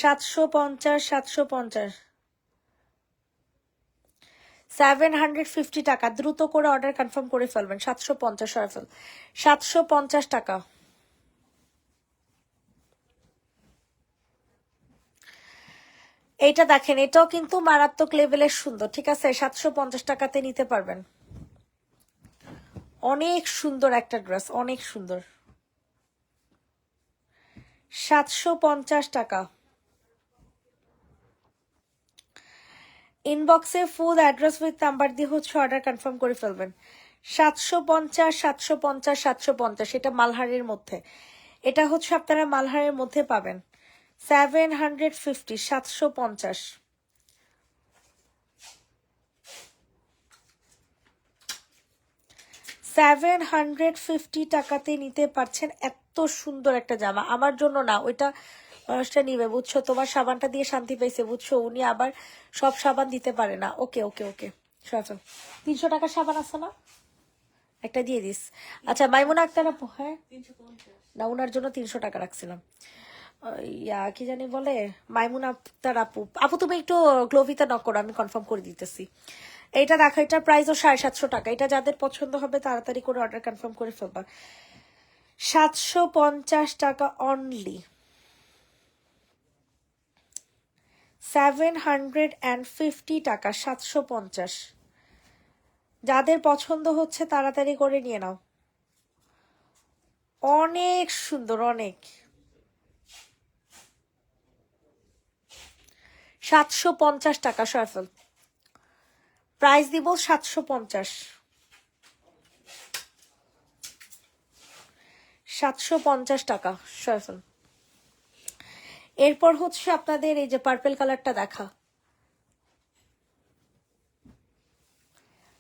750, 750, 750 টাকা। দ্রুত করে অর্ডার কনফার্ম করে ফেলবেন। 750 সরাফল, 750 টাকা। এইটা দেখেন, এটাও কিন্তু মারাত্মক লেভেলের সুন্দর, ঠিক আছে? 750 টাকাতে নিতে পারবেন। অনেক সুন্দর একটা ড্রেস, অনেক সুন্দর। 750 টাকা। ইনবক্সে ফুল অ্যাড্রেস উইথ নাম্বার দিয়ে হচ্ছে অর্ডার কনফার্ম করে ফেলবেন। 750, 750, 750। এটা মালহারের মধ্যে, এটা হচ্ছে আপনারা মালহারের মধ্যে পাবেন। 750, 750। 750 টাকাতে নিতে পারছেন এত সুন্দর একটা জামা। আমার জন্য না, ওইটা মানুষটা নিবে, বুঝছো? তোমার সাবানটা দিয়ে শান্তি পাইছে, বুঝছো? উনি আবার সব সাবান দিতে পারে না। ওকে ওকে ওকে, চল। 300 টাকার সাবান আছে না, একটা দিয়ে দিস। আচ্ছা মাইমুনা আক্তার আপু, হ্যাঁ না, ওনার জন্য 300 টাকা রাখছিলাম। ইয়া কি জানি বলে, মাইমুনা আক্তার আপু। আপু তুমি একটু গ্লোভিতে নক করো, আমি কনফার্ম করে দিতেছি। এইটা দেখো, এটার প্রাইসও 750 টাকা। এটা যাদের পছন্দ হবে তাড়াতাড়ি করে অর্ডার কনফার্ম করে ফেলবা। 750 টাকা অনলি। 750 টাকা, 750। যাদের পছন্দ হচ্ছে তাড়াতাড়ি করে নিয়ে নাও। অনেক সুন্দর, অনেক। 750 টাকা সয়ফল, প্রাইস দিব 750। 750 টাকা সয়ফল। এরপর হচ্ছে আপনাদের এই যে পার্পল কালারটা দেখা।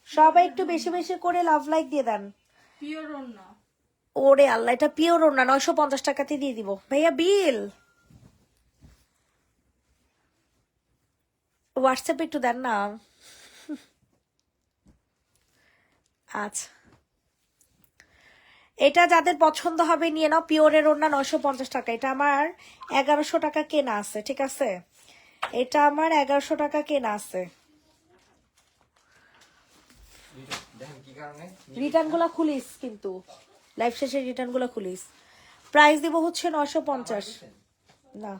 সবাই একটু বেশি বেশি করে লাভ লাইক দিয়ে দেন। পিওর ওন্না। ওরে আল্লাহ, এটা পিওর ওড়না, 950 টাকাতে দিয়ে দিব। ভাইয়া বিল হোয়াটসঅ্যাপে একটু দেন না। আচ্ছা, এটা যাদের পছন্দ হবে নিয়ে নাও। পিওরের ওড়না 950 টাকা। এটা আমার 1100 টাকা কেনা আছে, ঠিক আছে? এটা আমার 1100 টাকা কেনা আছে। রিটার্ন গুলা খুলিস কিন্তু, লাইভ শেষে রিটার্ন গুলা খুলিস। প্রাইস দিব হচ্ছে 950। না,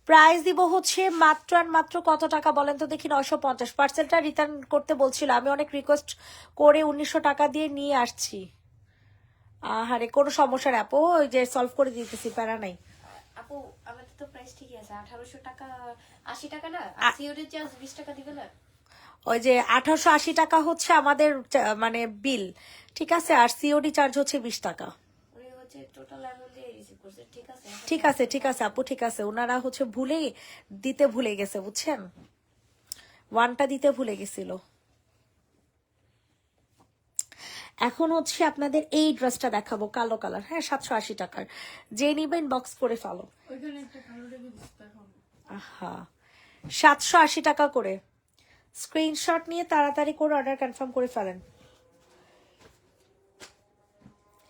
প্রাইস দিব হচ্ছে মাত্র আর মাত্র কত টাকা বলেন তো দেখি? 950। পার্সেলটা রিটার্ন করতে বলছিল, আমি অনেক রিকোয়েস্ট করে 1900 টাকা দিয়ে নিয়ে আসছি। আহারে, কোনো সমস্যা নেই আপু, ওই যে সলভ করে দিতেছি, প্যারা নাই। আপু আমাদের তো প্রাইস ঠিকই আছে, 1800 টাকা, 80 টাকা না? সিওরির চার্জ 20 টাকা দিবে না? ওই যে 1880 টাকা হচ্ছে আমাদের মানে বিল, ঠিক আছে? আর সিওডি চার্জ হচ্ছে 20 টাকা। উনি হচ্ছে টোটাল অ্যামাউন্ট দিয়ে রিসিভ করছে, ঠিক আছে? ঠিক আছে ঠিক আছে আপু, ঠিক আছে। ওনারা হচ্ছে দিতে ভুলে গেছে, বুঝছেন? ওয়ানটা দিতে ভুলে গেছিল। এখন হচ্ছে আপনাদের এই ড্রেসটা দেখাবো, কালো কালার, হ্যাঁ 780 টাকার। যে নিবেন বক্স করে ফেলো। ওইখানে একটা কালো রেখে দিতে হবে। আহা, 780 টাকা করে। স্ক্রিনশট নিয়ে তাড়াতাড়ি করে অর্ডার কনফার্ম করে ফেলেন।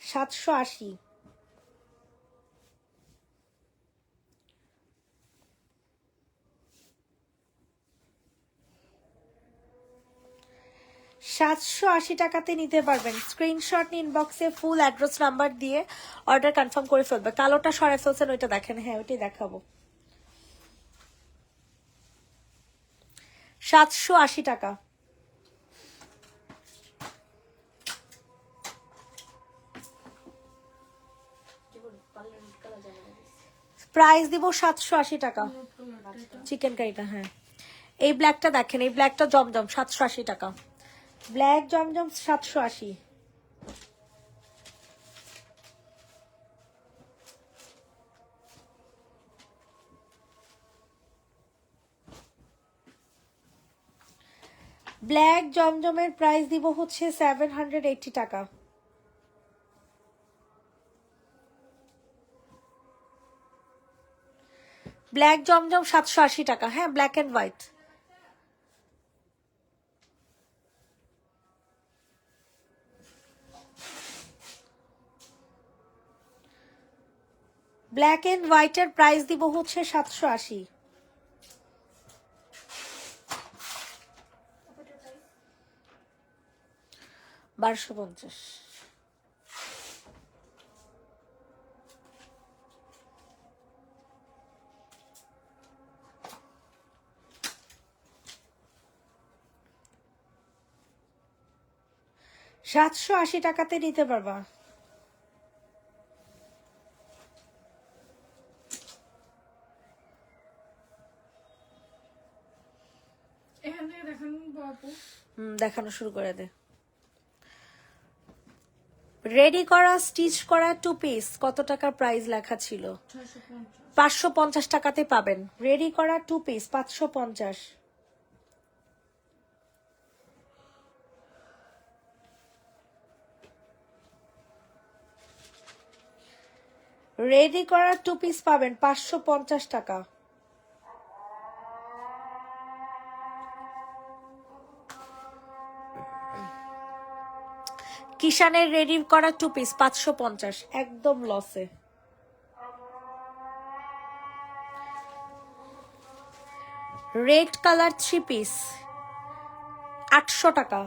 780। টাকাতে নিতে পারবেন। স্ক্রিনশট নিয়ে ইনবক্সে ফুল অ্যাড্রেস নাম্বার দিয়ে অর্ডার কনফার্ম করে ফেলবে। কালোটা সরাই ফেলছেন, ওইটা দেখেন, হ্যাঁ ওইটাই দেখাবো। 780 টাকা। প্রাইস দিব 780 টাকা। চিকেন কারিটা, হ্যাঁ এই ব্ল্যাকটা দেখেন, এই ব্ল্যাকটা জমজম 780 টাকা। ব্ল্যাক জমজম 780। ব্ল্যাক জমজমের প্রাইস দিব হচ্ছে 780 টাকা। ব্ল্যাক জমজম 780 টাকা, হ্যাঁ black and white. Black and হোয়াইটের প্রাইস দিব হচ্ছে 780। বারোশো 50। $780 টাকাতে নিতে পারবা। এখান থেকে দেখান আপু। দেখানো শুরু করে দে। রেডি করা স্টিচ করা 2 পিস কত টাকা প্রাইস লেখা ছিল? 650। 550 টাকাতে পাবেন। রেডি করা 2 পিস 550। রেডি করা 2 পিস পাবেন 550 টাকা। কিষানের রেডি করা 2 পিস 550, একদম লসে। রেড কালার 3 পিস 800 টাকা।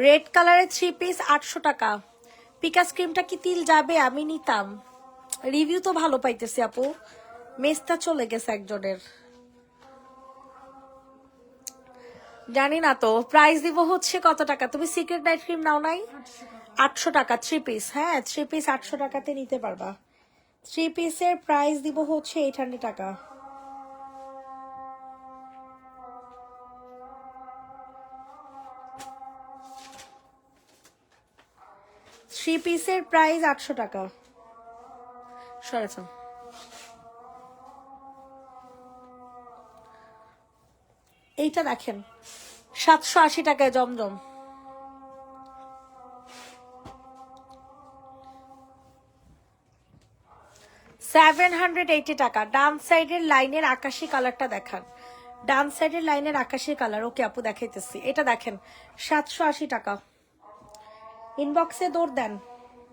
রেড কালারের 3 পিস 800 টাকা। পিকাস ক্রিমটা কি তিল যাবে? আমি নিতাম। রিভিউ তো ভালো পাইতেছি আপু, মেসটা চলে গেছে একজনের, জানি না তো। প্রাইস দিব হচ্ছে কত টাকা? তুমি সিক্রেট নাইট ক্রিম নাও নাই? 800 টাকা 3 পিস, হ্যাঁ 3 পিস 800 টাকাতে নিতে পারবা। 3 পিসের প্রাইস দিব হচ্ছে 800 টাকা। থ্রি পিসের প্রাইস 800 টাকা। সরেছ। এইটা দেখেন 780 টাকায় জমজম। $780 টাকা। ডান সাইডের লাইনের আকাশি কালারটা দেখান। ডান সাইডের লাইনের আকাশি কালার, ওকে আপু দেখাইতেছি। এটা দেখেন 780 টাকা। ইনবক্সে দৌড় দেন।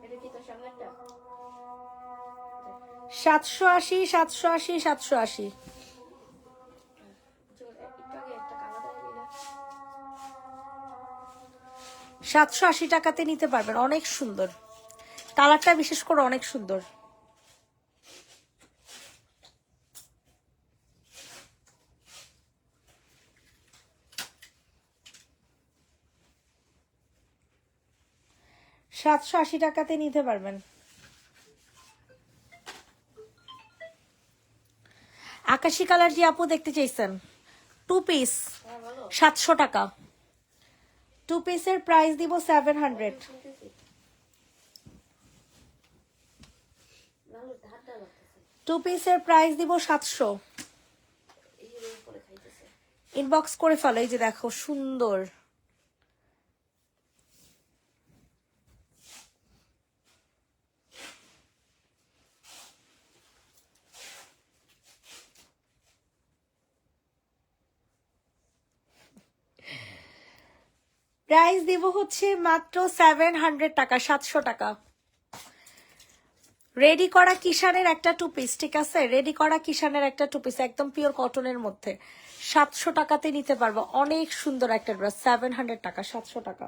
এটা কি তোর সামনেরটা? 780 780 780। একটু আগে একটা কালো দাঁড়িয়ে না। 780 টাকাতে নিতে পারবেন, অনেক সুন্দর কালারটা, বিশেষ করে অনেক সুন্দর। 780 টাকাতে নিতে পারবেন। আকাশি কালার যে আপু দেখতে চাইছেন, 2 পিস হ্যাঁ বলো 700 টাকা। 2 পিসের প্রাইস দিব 700। শুনতেছি লালুর ধারটা লাগতেছে 2 পিসের প্রাইস দিব 700। এই যে রোল করে খাইতেছে ইনবক্স করে ফেলো, এই যে দেখো সুন্দর। প্রাইস দিব হচ্ছে মাত্র 700 টাকা, 700 টাকা। রেডি করা কিষানের একটা 2 পিস, ঠিক আছে? রেডি করা কিষানের একটা 2 পিস একদম পিওর কটনের মধ্যে 700 টাকাতে নিতে পারবো। অনেক সুন্দর একটা ড্রেস, 700 টাকা, 700 টাকা।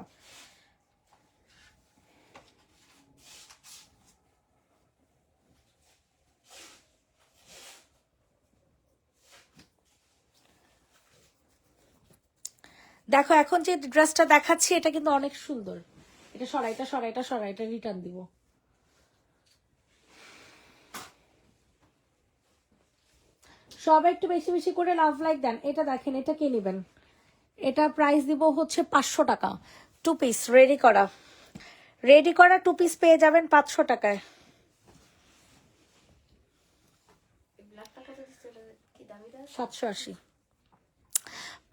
দেখো এখন যে ড্রেসটা দেখাচ্ছি এটা কিন্তু অনেক সুন্দর। এটা সরাই, এটা সরাই, এটা সরাই, এটা রিটার্ন দিব। সবাই একটু বেশি বেশি করে লাভ লাইক দেন। এটা দেখেন, এটা কে নেবেন? এটা প্রাইস দিব হচ্ছে 500 টাকা। 2 পিস রেডি করা, রেডি করা 2 পিস পেয়ে যাবেন 500 টাকায়। ব্ল্যাকটা কত দিচ্ছে কি দামিটা 780,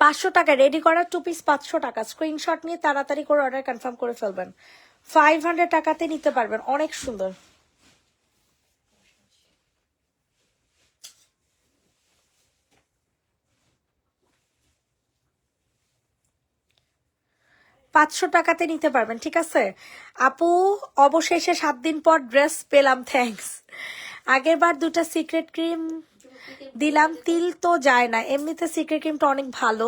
500 টাকা রেডি করা 2 পিস 500 টাকা। স্ক্রিনশট নিয়ে তাড়াতাড়ি করে অর্ডার কনফার্ম করে ফেলবেন। 500 টাকাতে নিতে পারবেন, অনেক সুন্দর। পাঁচশো টাকাতে নিতে পারবেন, ঠিক আছে আপু? অবশেষে 7 দিন পর ড্রেস পেলাম, থ্যাঙ্কস। আগের বার 2টা সিক্রেট ক্রিম দিলাম, তিল তো যায় না। এমনিতে সিক্রেট ক্রিমটা অনেক ভালো,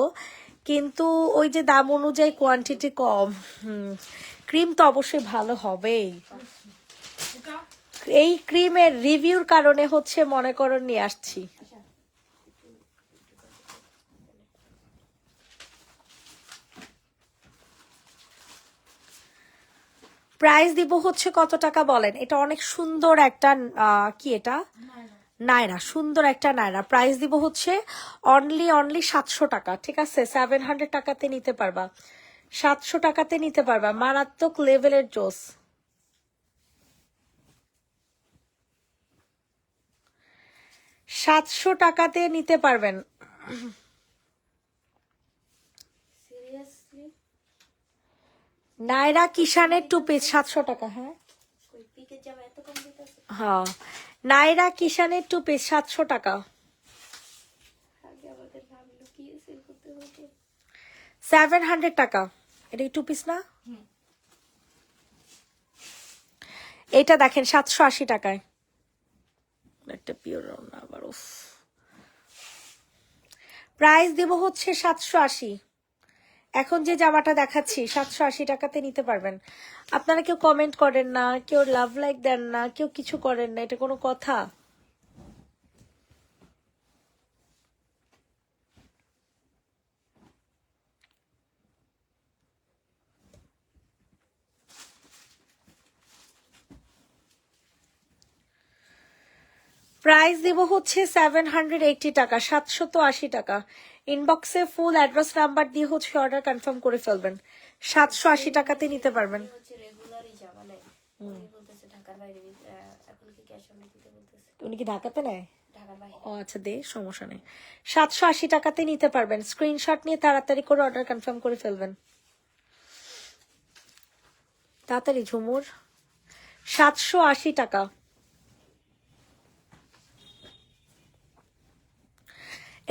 কিন্তু ওই যে দাম অনুযায়ী কোয়ান্টিটি কম। ক্রিম তো অবশ্যই ভালো হবেই। এটা এই ক্রিমের রিভিউর কারণে হচ্ছে মনে করো নিয়ে আসছি। প্রাইস দিব হচ্ছে কত টাকা বলেন? এটা অনেক সুন্দর একটা কি এটা নায়রা, সুন্দর একটা নায়রা। প্রাইস দিব হচ্ছে অনলি 700 টাকা, ঠিক আছে? 700 টাকাতে নিতে পারবা, 700 টাকাতে নিতে পারবা। মারাত্মক লেভেলের জোস। সাতশো টাকাতে নিতে পারবেন। সিরিয়াসলি নায়রা কিষানের 2 পিস 700 টাকা। হ্যাঁ কই পিকের জামা এত কম দিতেছে হ্যাঁ, নায়রা কিষানের 2 পিস 700 টাকা। আগে আমাদের নাম লুকিয়ে সেল করতে হতো 700 টাকা। এটা কি 2 পিস না? এটা দেখেন 780 টাকায় একটা পিওর না আবার। উফ, প্রাইস দেব হচ্ছে 780। এখন যে জামাটা দেখাচ্ছি 780 টাকাতে নিতে পারবেন। আপনারা কেউ কমেন্ট করেন না, কেউ লাভ লাইক দেন না, কেউ কিছু করেন না, এটা কোনো কথা? প্রাইস দিব হচ্ছে 780 টাকা, 780 টাকা। ইনবক্সে ফুল অ্যাড্রেস নাম্বার দিয়ে হচ্ছে অর্ডার কনফার্ম করে ফেলবেন। 780 টাকাতে নিতে পারবেন। হচ্ছে রেগুলারই জামা নেয় উনি বলতেছে ঢাকার বাইরে এখন কি ক্যাশ অন দিতে বলতেছে উনি কি ঢাকাতে নেয়? ঢাকার বাইরে ও আচ্ছা, দে, সমস্যা নেই। 780 টাকাতে নিতে পারবেন। স্ক্রিনশট নিয়ে তাড়াতাড়ি করে অর্ডার কনফার্ম করে ফেলবেন। তাড়াতাড়ি ঝুমুর। 780 টাকা।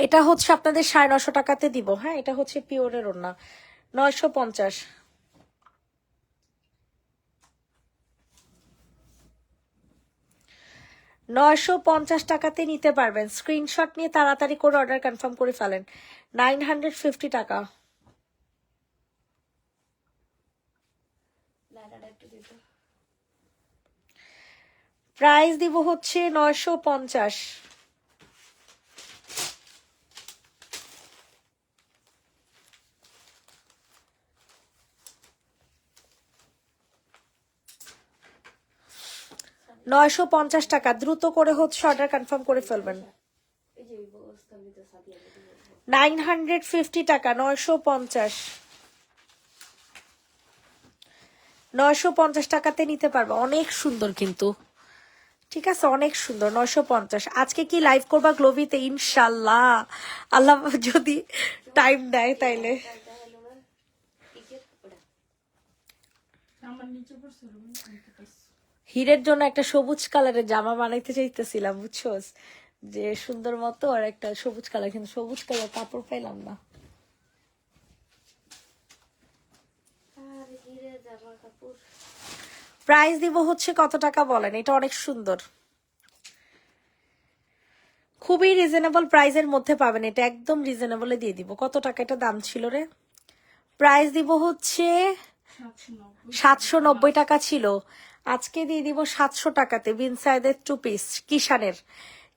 এটা হচ্ছে আপনাদের 950 টাকাতে দিব। হ্যাঁ, এটা হচ্ছে পিওরের ওড়না, 950। 950 টাকাতে নিতে পারবেন। স্ক্রিনশট নিয়ে তাড়াতাড়ি করে অর্ডার কনফার্ম করে ফেলেন। 950 টাকা। লাইটাটা একটু দিত প্রাইস দিব হচ্ছে 950। 950 টাকা, দ্রুত করে হচ্ছে অর্ডার কনফার্ম করে ফেলবেন। এই যে বস্তার ভিতর সাদিয়া 950 টাকা, 950 টাকাতে নিতে পারবে, অনেক সুন্দর কিন্তু, ঠিক আছে, অনেক সুন্দর। 950। আজকে কি লাইভ করবা গ্লোবিতে? ইনশাল্লাহ, আল্লাহ যদি টাইম দেয় তাইলে। দেখালো না টিকেট ওটা আমার নিচে পড়ছে রুমে আনতে পারছি। হীরের জন্য একটা সবুজ কালারের জামা বানাইতে চাইতেছিলাম, বুঝছোস, যে সুন্দর মতো, আর একটা সবুজ কালার, কিন্তু সবুজ কালার কাপড় পাইলাম না। আর হিরে জামা কাপড় প্রাইস দিব হচ্ছে কত টাকা বলেন? এটা অনেক সুন্দর, খুবই রিজনেবল প্রাইসের মধ্যে পাবেন, এটা একদম রিজনেবলে দিয়ে দিব। কত টাকা এটা দাম ছিল রে? প্রাইস দিব হচ্ছে 790 790 টাকা ছিল, আজকে দিয়ে দিব 700 টাকাতে। বিনসাইদের 2 পিস,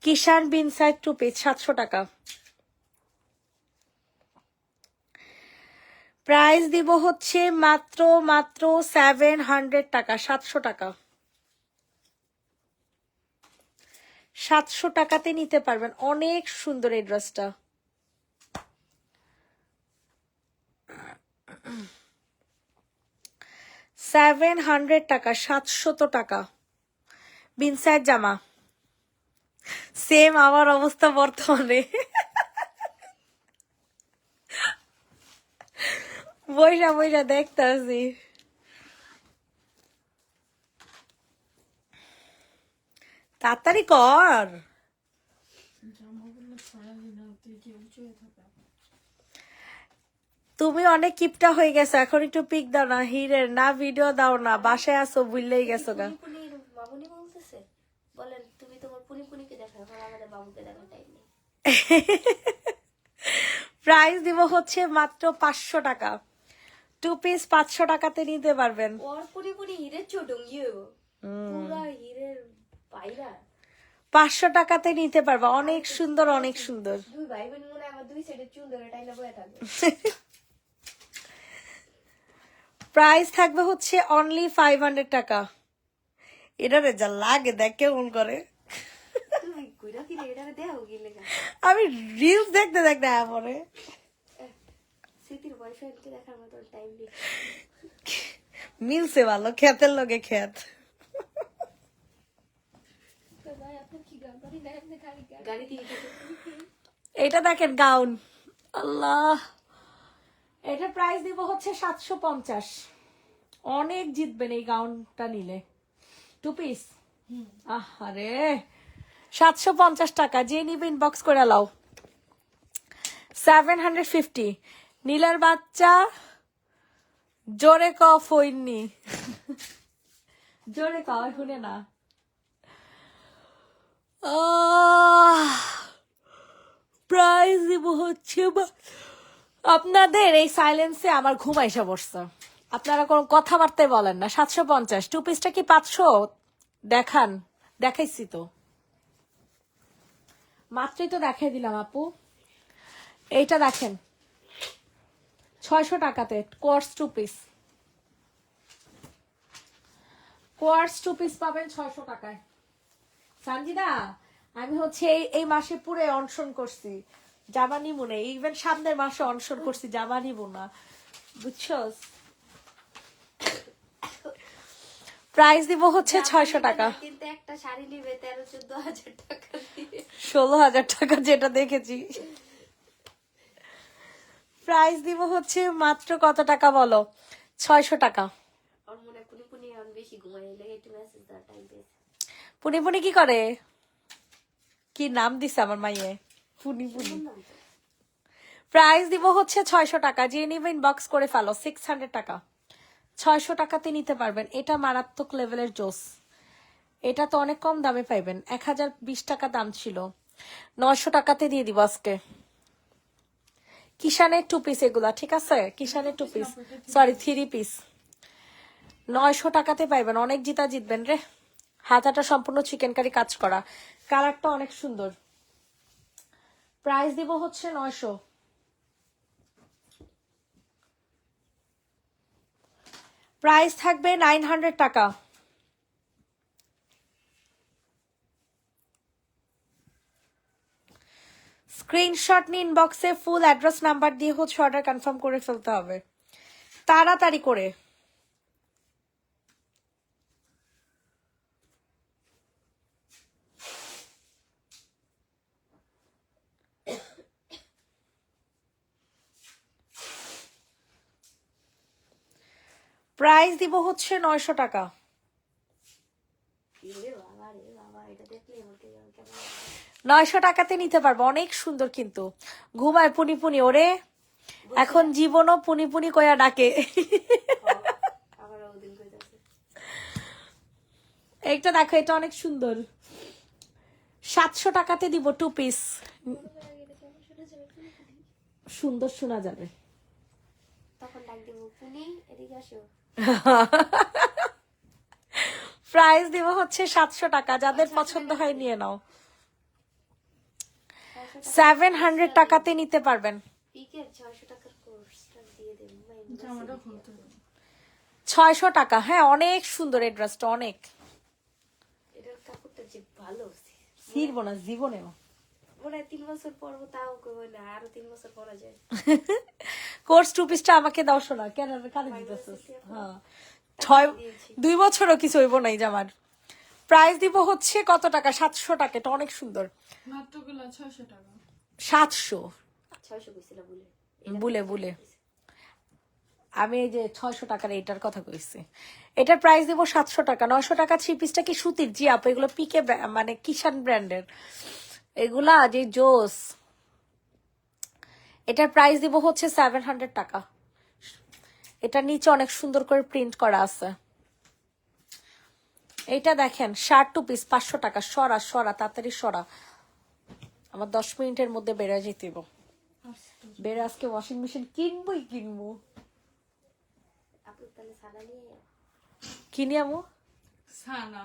কিষান বিনসাইড 2 পিস 700 টাকা। প্রাইস দিব হচ্ছে মাত্র 700 টাকা, 700 টাকা। 700 টাকাতে নিতে পারবেন, অনেক সুন্দর এই ড্রেসটা। টাকা, 700 টাকা। বিনসাইড জামা, সেম আমার অবস্থা বর্তমানে। বইসা বইসা দেখতে আছি। তাড়াতাড়ি কর, জামাগুলো সারাদিন তুই যে উঁচু হয়ে থাকে। তুমি অনেক কিপটা হয়ে গেছো, এখন একটু পিক দাও না হিরের, না ভিডিও দাও না, বাসায় আসো, বুঝলেই গেছো গা। পুনির মামুনি বলতেছে, বলেন তুমি তোমার পুনিকে দেখো, এখন আমাদের বাবুকে দেখার টাইম নেই। প্রাইস দিব হচ্ছে মাত্র 500 টাকা, 2 পিস 500 টাকাতে নিতে পারবেন। ওর পুনি হিরের চোডঙ্গি হইব, পুরা হিরের পায়রা। 500 টাকাতে নিতে পারবা, অনেক সুন্দর, অনেক সুন্দর। দুই ভাই বোন মনে হয় আমার দুই সাইডে চুল ধরে টাইনা বয়ে থাকবে। প্রাইস থাকবে হচ্ছে অনলি 500 টাকা। এটারে যা লাগে দেখ কেমন করে, তুমি কইরা কি এটা দেও কি লেখা আমি রিলস দেখতে দেখতে আয়া পরে। স্মৃতির বয়ফ্রেন্ডকে দেখার মতো টাইম নেই। মিলছে ভালো, খেতের লগে খেত। তো ভাই আপনার কি গাড়ি নাই, আপনি গাড়ি দিয়ে এটা দেখেন গাউন, আল্লাহ, এটা প্রাইস দিব হচ্ছে 750। অনেক জিতবেন এই গাউনটা নিলে, 2 পিস। আহারে 750 টাকা, যে নিবে ইনবক্স করে লাও। 750। নীলের বাচ্চা জোরে কফ হইনি, জোরে কফ শুনে না। প্রাইস দিব হচ্ছে আপনাদের এই সাইলেন্সে আমার ঘুম আইসা বসছে, আপনারা কোনো কথাবার্তাই বলেন না। 750, 2 পিসটা কি 500? দেখান, দেখাইছি তো, মাত্রই তো দেখাই দিলাম আপু। এইটা দেখেন 600 টাকাতে কোয়ার্স 2 পিস, কোয়ার্স 2 পিস পাবেন 600 টাকায়। সানজিদা, আমি হচ্ছে এই মাসে পুরো অনশন করছি, জামা নিবো না, ইভেন সামনের মাসে অনশন করছি, জামা নিবো না, বুঝছস। প্রাইস দিব হচ্ছে 600 টাকা, কিন্তু একটা শাড়ি নিবে 13-14 হাজার টাকা দিয়ে। 16,000 টাকা যেটা দেখেছি। প্রাইস দিব হচ্ছে মাত্র কত টাকা বলো? 600 টাকা। আর মনে পুনি আমি বেশি ঘুমাই এলে একটু মেসেজ দেওয়ার টাইম পেয়েছি। পুনি পুনি কি করে? কি নাম দিছে আমার মাইয়ে? পুনি পুনি। প্রাইস দিব হচ্ছে 600 টাকা, যে নিবে ইনবক্স করে ফেলো। 600 টাকা, 600 টাকাতে নিতে পারবেন। এটা মারাত্মক লেভেলের জোস, এটা তো অনেক কম দামে পাইবেন, 1020 টাকা দাম ছিল, 900 টাকাতে দিয়ে দিব আজকে। কিষানের 2 পিস এগুলা, ঠিক আছে, কিষানের 2 পিস, সরি 3 পিস, 900 টাকাতে পাইবেন। অনেক জিতা জিতবেন রে। হাতাটা সম্পূর্ণ চিকেন কারি কাজ করা, কালারটা অনেক সুন্দর। প্রাইস দিব হচ্ছে 900। প্রাইস থাকবে 900 টাকা, স্ক্রিনশট নিয়ে ইনবক্সে ফুল অ্যাড্রেস নাম্বার দিয়ে হচ্ছে অর্ডার কনফার্ম করে ফেলতে হবে তাড়াতাড়ি করে। প্রাইস দিব হচ্ছে 900 টাকা। রে বাবা এটা দেখলেই বলতে যাবে কেমন লাগে। 900 টাকাতে নিতে পারবো, অনেক সুন্দর কিন্তু। ঘুমায় পুনি পুনি ওরে, এখন জীবনও পুনি পুনি কয়া ডাকে। আমার ওদিন কইতাছে এইটা দেখো, এটা অনেক সুন্দর। 700 টাকাতে দিব 2 পিস। এটা কেমন শুনে যাবে পুনি পুনি। সুন্দর শোনা যাবে। তখন ডাক দিব পুনি এদিকে আসো। প্রাইস দিব হচ্ছে 700 টাকা, যাদের পছন্দ হয় নিয়ে নাও। 700 টাকাতে নিতে পারবেন। পিকের 600 টাকার কোর্সটা দিয়ে দেব ভাই। জামাটা খুলতে হবে। 600 টাকা, হ্যাঁ অনেক সুন্দর এই ড্রেসটা, অনেক। এটার কাপড়টা যে ভালো ছিড়বো না জীবনেও। মনে হয় 3 বছর পরবো তাও কইবো না আরো 3 বছর পরা যায়। কোর্স 2 পিসটা আমাকে দাও শোনা, কেন কানে দিতেছিস? হ্যাঁ 2 বছরও কিছু হইব নাই জামার। প্রাইস দিব হচ্ছে কত টাকা? 700 টাকা। এটা অনেক সুন্দর। মাত্রগুলা 600 টাকা। 700 600 কইছিলা বলে বুলে বুলে আমি এই যে 600 টাকার এটার কথা কইছি। এটার প্রাইস দিব 700 টাকা। 900 টাকা 3 পিসটা কি সুতির? জি আপু, এগুলো পিকে মানে কিষান ব্র্যান্ডের এগুলা, যে জোস। এটার প্রাইস দিব হচ্ছে 700 টাকা। এটা নিচে অনেক সুন্দর করে প্রিন্ট করা আছে। এইটা দেখেন, শার্ট 2 পিস 500 টাকা। সরা সরা তাড়াতাড়ি সরা, আমার 10 মিনিটের মধ্যে বেড়ে যেতেব। বেড়ে আজকে ওয়াশিং মেশিন কিনবই কিনবো। আপু তাহলে সাদা নিয়ে কিনি আমু। সানা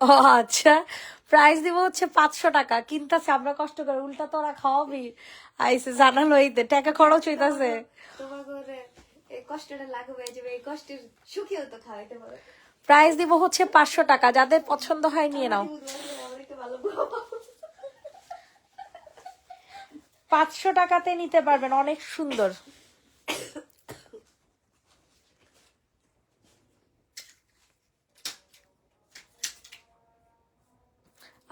ও আচ্ছা, প্রাইস দিব হচ্ছে 500 টাকা। কিনতেছে আমরা কষ্ট করে, উল্টা তোরা খাওয়াবি আইসে জানালো হইতে টাকা খরচ হইতাছে। তোমার ঘরে এই কষ্টটা লাগবে যে এই কষ্টের সুখেও তো খাওয়াইতে পারে। প্রাইস দিব হচ্ছে 500 টাকা, যাদের পছন্দ হয় নিয়ে নাও। আমার একটু ভালো 500 টাকাতে নিতে পারবেন, অনেক সুন্দর।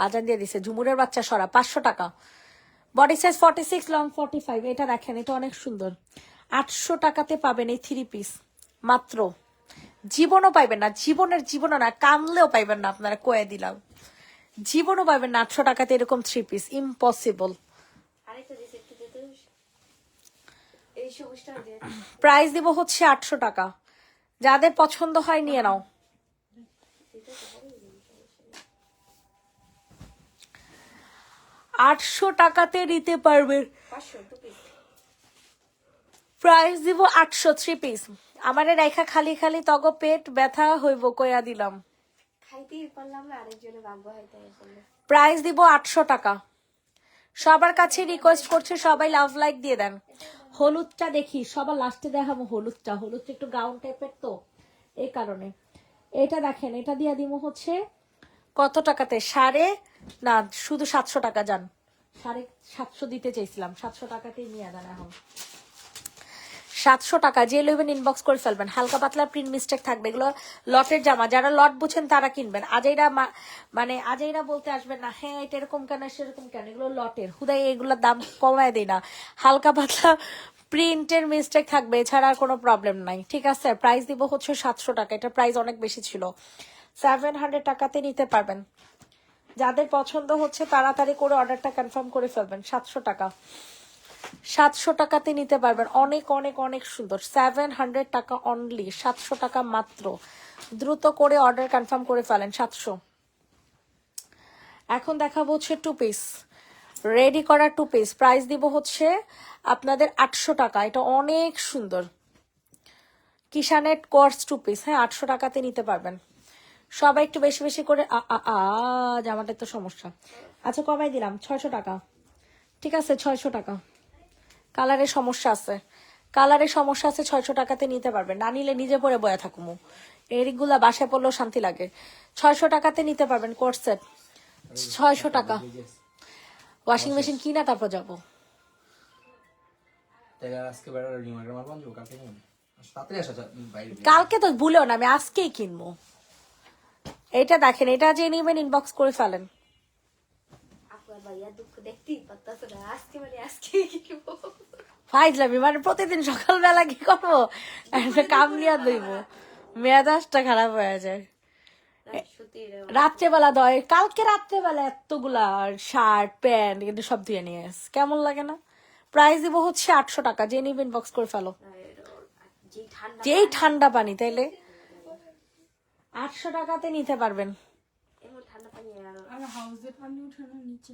আজান দিয়ে দিছে, ঝুমুরের বাচ্চা সরা। 500 টাকা। Body size 46, long 45। এটা দেখেন, এটা অনেক সুন্দর। 800 টাকাতে পাবেন এই 3 পিস মাত্র। জীবনও পাইবেন না, জীবনও না, কামলেও পাইবেন না, আপনারা কয়ে দিলাম। জীবনও পাইবেন না 800 টাকাতে এরকম 3 পিস, ইম্পসিবল। আরেকটা দিছে একটু দিতে এই সবুজটা দিয়ে প্রাইস দিব হচ্ছে 800 টাকা, যাদের পছন্দ হয় নিয়ে নাও। দিতে তো হবে 800 টাকাতে নিতে পারবেন। 500 টু পিস। প্রাইস দিব 800 3 পিস। আমারে রেখা খালি খালি তগ পেট ব্যথা হইব কইয়া দিলাম। খাইতেই পারলাম না, আরেকজনে ভাগ্য হয় তাই আসলে। প্রাইস দিব 800 টাকা। সবার কাছে রিকোয়েস্ট করছে সবাই লাভ লাইক দিয়ে দেন। হলুদটা দেখি সবার লাস্টে দেখাবো। হলুদটা একটু গাউন টাইপের তো, এই কারণে। এটা দেখেন, এটা দিয়ে দিব হচ্ছে কত টাকাতে? না শুধু 700 টাকা। যান 750 দিতে চাইছিলাম, 700 টাকাতেই নিয়ে দেন এখন। 700 টাকা। যে লইবেন ইনবক্স করে ফেলবেন। হালকা পাতলা প্রিন্ট মিস্টেক থাকবে, এগুলো লটের জামা। যারা লট বুঝেন তারা কিনবেন। আজাইরা বলতে আসবেন না হ্যাঁ এটা এরকম কেন সেরকম কেন, এগুলো লটের। হুদাই এগুলোর দাম কমায় দেয় না। হালকা পাতলা প্রিন্টের মিস্টেক থাকবে, এছাড়া আর কোনো প্রবলেম নাই। ঠিক আছে, প্রাইস দিব হচ্ছে 700 টাকা। এটা প্রাইস অনেক বেশি ছিল। 700 টাকাতে নিতে পারবেন। যাদের পছন্দ হচ্ছে তাড়াতাড়ি করে অর্ডারটা কনফার্ম করে ফেলবেন। 700 টাকা। 700 টাকাতে নিতে পারবেন, অনেক অনেক অনেক সুন্দর। 700 টাকা অনলি, 700 টাকা মাত্র। দ্রুত করে অর্ডার কনফার্ম করে ফেলেন। 700। এখন দেখাবো হচ্ছে 2 পিস, রেডি করা 2 পিস। প্রাইস দিব হচ্ছে আপনাদের 800 টাকা। এটা অনেক সুন্দর কিষানের কোর্স 2 পিস। হ্যাঁ 800 টাকাতে নিতে পারবেন। সবাই একটু বেশি বেশি করে জামাটা তো সমস্যা। আচ্ছা কমাই দিলাম 600 টাকা। ঠিক আছে 600 টাকা। কালারের সমস্যা আছে, 600 টাকাতে নিতে পারবেন। না নিলে নিজে পরে বয়া থাকুমু, এরিগুলা বাসায় পড়লেও শান্তি লাগে। 600 টাকাতে নিতে পারবেন কোর্স সেট। 600 টাকা। ওয়াশিং মেশিন কিনা তারপর যাবো। তাই আজকে বেড়া রিমাইন্ডার মারবান যাবো কালকে নিয়ে তাড়াতাড়ি আসা বাইরে কালকে তো ভুলেও না, আমি আজকেই কিনবো। এটা দেখেন, এটা যে নেবেন ইনবক্স করে ফেলেন। আপনার ভাইয়া দুঃখ দেখতেই পারতাছে না, আজকে মানে আজকে কিনবো। ফাইজলামি মানে প্রতিদিন সকালবেলা কি করবো, একটা কাম নিয়ে দইব, মেয়াদাসটা খারাপ হয়ে যায়। সত্যি রাত্রেবেলা দয়, কালকে রাত্রেবেলা এতগুলা শার্ট প্যান্ট কিন্তু সব ধুয়ে নিয়ে এস, কেমন লাগে না? প্রাইস দিব হচ্ছে 800 টাকা, যে নিবে ইনবক্স করে ফেলো। যে ঠান্ডা যেই ঠান্ডা পানি, তাইলে 800 টাকাতে নিতে পারবেন। এমন ঠান্ডা পানি আর হাউসের পানি উঠে না নিচে।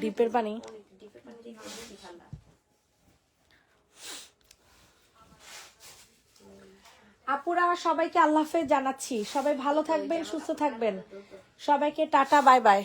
ডিপের পানি। ডিপের পানি দেখে বেশি ঠান্ডা। আপুরা সবাইকে আল্লাহ হাফেজ জানাচ্ছি, সবাই ভালো থাকবেন, সুস্থ থাকবেন, সবাইকে টাটা বাই বাই।